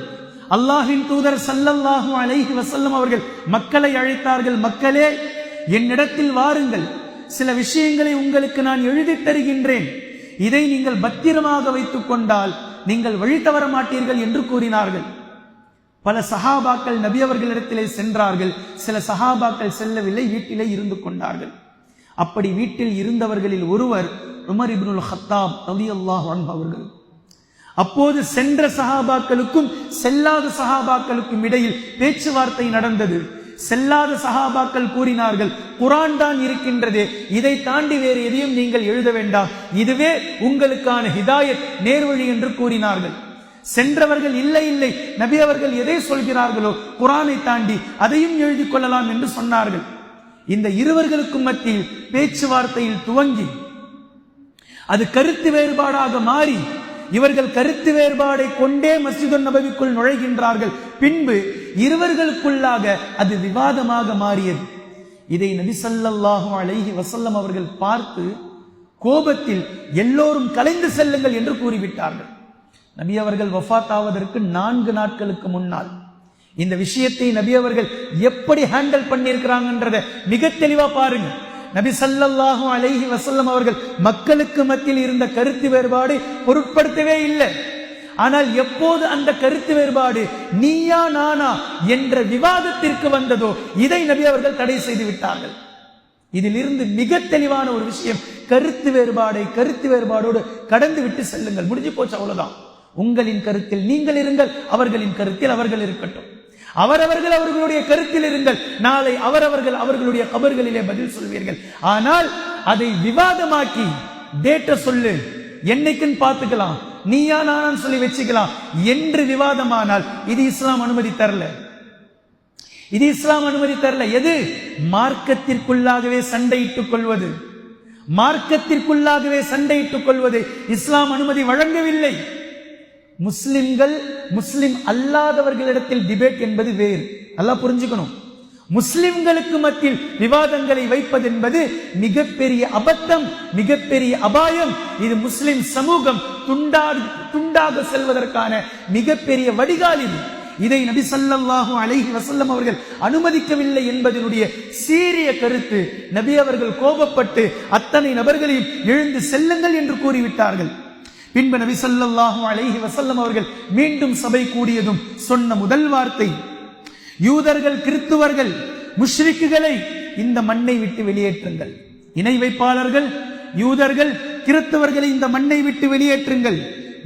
அல்லாஹ்வின் தூதர் ஸல்லல்லாஹு அலைஹி வஸல்லம் அவர்கள் மக்களை அழைத்தார்கள். மக்களே, என்னிடத்தில் வாருங்கள், சில விஷயங்களை உங்களுக்கு நான் எழுதி தருகின்றேன், இதை நீங்கள் பத்திரமாக வைத்துக் கொண்டால் நீங்கள் வழி தவற மாட்டீர்கள் என்று கூறினார்கள். பல சஹாபாக்கள் நபி அவர்களிடத்திலே சென்றார்கள், சில சஹாபாக்கள் செல்லவில்லை, வீட்டிலே இருந்து கொண்டார்கள். அப்படி வீட்டில் இருந்தவர்களில் ஒருவர் உமர் இப்னுல் ஹத்தாப் ரலியல்லாஹு அன்ஹு அவர்கள். அப்போது சென்ற சஹாபாக்களுக்கும் செல்லாத சஹாபாக்களுக்கும் இடையில் பேச்சுவார்த்தை நடந்தது. செல்லாத சஹாபாக்கள் கூறினார்கள், குர்ஆன் தான் இருக்கின்றதே, இதை தாண்டி வேறு எதையும் நீங்கள் எழுத வேண்டாம், இதுவே உங்களுக்கான ஹிதாயத், நேர்வழி என்று கூறினார்கள். சென்றவர்கள் இல்லை இல்லை, நபி அவர்கள் எதை சொல்கிறார்களோ குர்ஆனை தாண்டி அதையும் எழுதி கொள்ளலாம் என்று சொன்னார்கள். இந்த இருவர்களுக்கும் மத்தியில் பேச்சுவார்த்தையில் துவங்கி அது கருத்து வேறுபாடாக மாறி இவர்கள் கருத்து வேறுபாடை கொண்டே மஸ்ஜிது நபவிக்குள் நுழைகின்றார்கள். பின்பு இருவர்களுக்குள்ளாக அது விவாதமாக மாறியது. இதை நபி ஸல்லல்லாஹு அலைஹி வஸல்லம் அவர்கள் பார்த்து கோபத்தில் எல்லோரும் கலைந்து செல்லுங்கள் என்று கூறிவிட்டார்கள். நபி அவர்கள் வஃபாத் ஆவதற்கு 4 நாட்களுக்கு முன்னால் இந்த விஷயத்தை நபி அவர்கள் எப்படி ஹேண்டில் பண்ணியிருக்கிறாங்கன்றத மிக தெளிவா பாருங்க. நபி ஸல்லல்லாஹு அலைஹி வஸல்லம் அவர்கள் மக்களுக்கு மத்தியில் இருந்த கருத்து வேறுபாடு பொருட்படுத்தவே இல்லை. ஆனால் எப்போது அந்த கருத்து வேறுபாடு நீயா நானா என்ற விவாதத்திற்கு வந்ததோ இதை நபி அவர்கள் தடை செய்து விட்டார்கள். இதிலிருந்து மிக தெளிவான ஒரு விஷயம், கருத்து வேறுபாடோடு கடந்து விட்டு செல்லுங்கள், முடிஞ்சு போச்சு, அவ்வளவுதான். உங்களின் கருத்தில் நீங்கள் இருங்கள், அவர்களின் கருத்தில் அவர்கள் இருக்கட்டும். அவரவர்கள் அவர்களுடைய கருத்தில் இருங்கள், நாளை அவரவர்கள் அவர்களுடைய கபர்களிலே பதில் சொல்வீர்கள். ஆனால் அதை விவாதமாக்கி டேட்ட சொல்லு, என்னைக்குன்னு பார்த்துக்கலாம், நீயா நானான்னு சொல்லி வச்சுக்கலாம் என்று விவாதமானால் இது இஸ்லாம் அனுமதி தரல. இது இஸ்லாம் அனுமதி தரல. எது? மார்க்கத்திற்குள்ளாகவே சண்டையிட்டுக் கொள்வது, மார்க்கத்திற்குள்ளாகவே சண்டையிட்டுக் கொள்வது இஸ்லாம் அனுமதி வழங்கவில்லை. முஸ்லிம்கள் முஸ்லிம் அல்லாதவர்களிடத்தில் டிபேட் என்பது வேறு, நல்லா புரிஞ்சுக்கணும். முஸ்லிம்களுக்கு மத்தியில் விவாதங்களை வைப்பது என்பது மிகப்பெரிய அபத்தம், மிகப்பெரிய அபாயம். இது முஸ்லிம் சமூகம் துண்டாக செல்வதற்கான மிகப்பெரிய வடிகால். இதை நபி ஸல்லல்லாஹு அலைஹி வஸல்லம் அவர்கள் அனுமதிக்கவில்லை என்பதனுடைய சீரிய கருத்து. நபி அவர்கள் கோபப்பட்டு அத்தனை நபர்களையும் எழுந்து செல்லுங்கள் என்று கூறிவிட்டார்கள். பின்பு நபி ஸல்லல்லாஹு அலைஹி வஸல்லம் அவர்கள் மீண்டும் சபை கூடியதும் சொன்ன முதல் வார்த்தை, யூதர்கள் கிறிஸ்துவர்கள் முஷ்ரிக்குகளை இந்த மண்ணை விட்டு வெளியேற்றுங்கள். இணை வைப்பாளர்கள் யூதர்கள் கிறிஸ்துவர்களை இந்த மண்ணை விட்டு வெளியேற்றுங்கள்.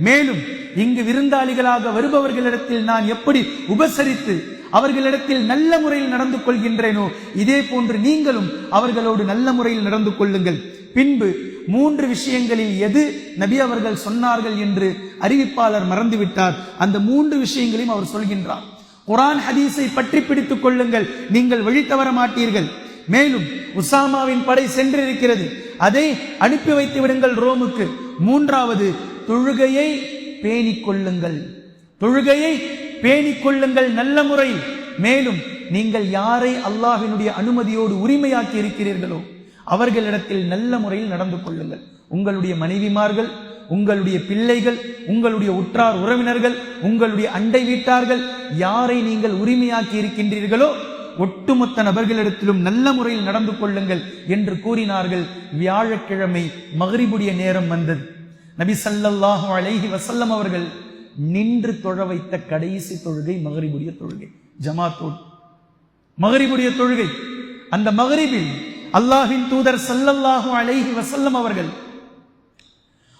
மேலும் இங்கு விருந்தாளிகளாக வருபவர்களிடத்தில் நான் எப்படி உபசரித்து அவர்களிடத்தில் நல்ல முறையில் நடந்து கொள்கின்றேனோ இதே போன்று நீங்களும் அவர்களோடு நல்ல முறையில் நடந்து கொள்ளுங்கள். பின்பு 3 விஷயங்களில் எது நபி அவர்கள் சொன்னார்கள் என்று அறிவிப்பாளர் மறந்துவிட்டார். அந்த 3 விஷயங்களையும் அவர் சொல்கின்றார். குர்ஆன் ஹதீஸை பற்றி பிடித்துக் கொள்ளுங்கள், நீங்கள் வழி தவற மாட்டீர்கள். மேலும் உசாமாவின் படை சென்றிருக்கிறது, அதை அனுப்பி வைத்து விடுங்கள் ரோமுக்கு. 3வது, தொழுகையை பேணிக் கொள்ளுங்கள், தொழுகையை பேணிக் கொள்ளுங்கள் நல்ல முறையில். மேலும் நீங்கள் யாரை அல்லாஹ்வினுடைய அனுமதியோடு உரிமையாக்கி இருக்கிறீர்களோ அவர்களிடத்தில் நல்ல முறையில் நடந்து கொள்ளுங்கள். உங்களுடைய மனைவிமார்கள், உங்களுடைய பிள்ளைகள், உங்களுடைய உற்றார் உறவினர்கள், உங்களுடைய அண்டை வீட்டார்கள், யாரை நீங்கள் உரிமையாக்கி இருக்கின்றீர்களோ ஒட்டுமொத்த நபர்களிடத்திலும் நல்ல முறையில் நடந்து கொள்ளுங்கள் என்று கூறினார்கள். வியாழக்கிழமை மக்ரிபுடைய நேரம் வந்தது. நபி ஸல்லல்லாஹு அலைஹி வஸல்லம் அவர்கள் நின்று தொழ வைத்த கடைசி தொழுகை மக்ரிபுடைய தொழுகை, ஜமாத்தோடு மக்ரிபுடைய தொழுகை. அந்த மக்ரிபில் அல்லாஹ்வின் தூதர் ஸல்லல்லாஹு அலைஹி வஸல்லம் அவர்கள்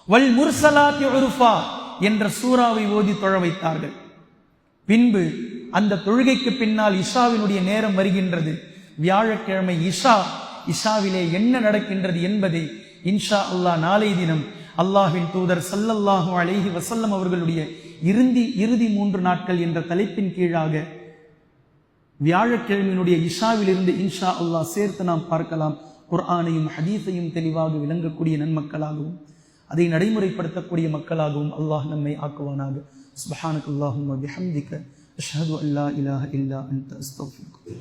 வல் முர்சலாத்தி உர்ஃபா என்ற சூராவை ஓதி தொழ வைத்தார்கள். பின்பு அந்த தொழுகைக்கு பின்னால் இஷாவினுடைய நேரம் வருகின்றது. வியாழக்கிழமை இஷாவிலே என்ன நடக்கின்றது என்பதை இன்ஷா அல்லாஹ் நாளை தினம் அல்லாஹ்வின் தூதர் ஸல்லல்லாஹு அலைஹி வஸல்லம் அவர்களுடைய இறுதி 3 நாட்கள் என்ற தலைப்பின் கீழாக வியாழக்கிழமையினுடைய இஷாவிலிருந்து இன்ஷா அல்லாஹ் சேர்த்து நாம் பார்க்கலாம். குர்ஆனையும் ஹதீஸையும் தெளிவாக விளங்கக்கூடிய நன்மக்களாகவும் அதை நடைமுறைப்படுத்தக்கூடிய மக்களாகவும் அல்லாஹ் நம்மை ஆக்குவானாக. சுப்ஹானக்கல்லாஹும்ம பிஹம்திக அஷ்ஹது அல்லா இலாஹ இல்லா அன்த அஸ்தக்ஃபிருக்க.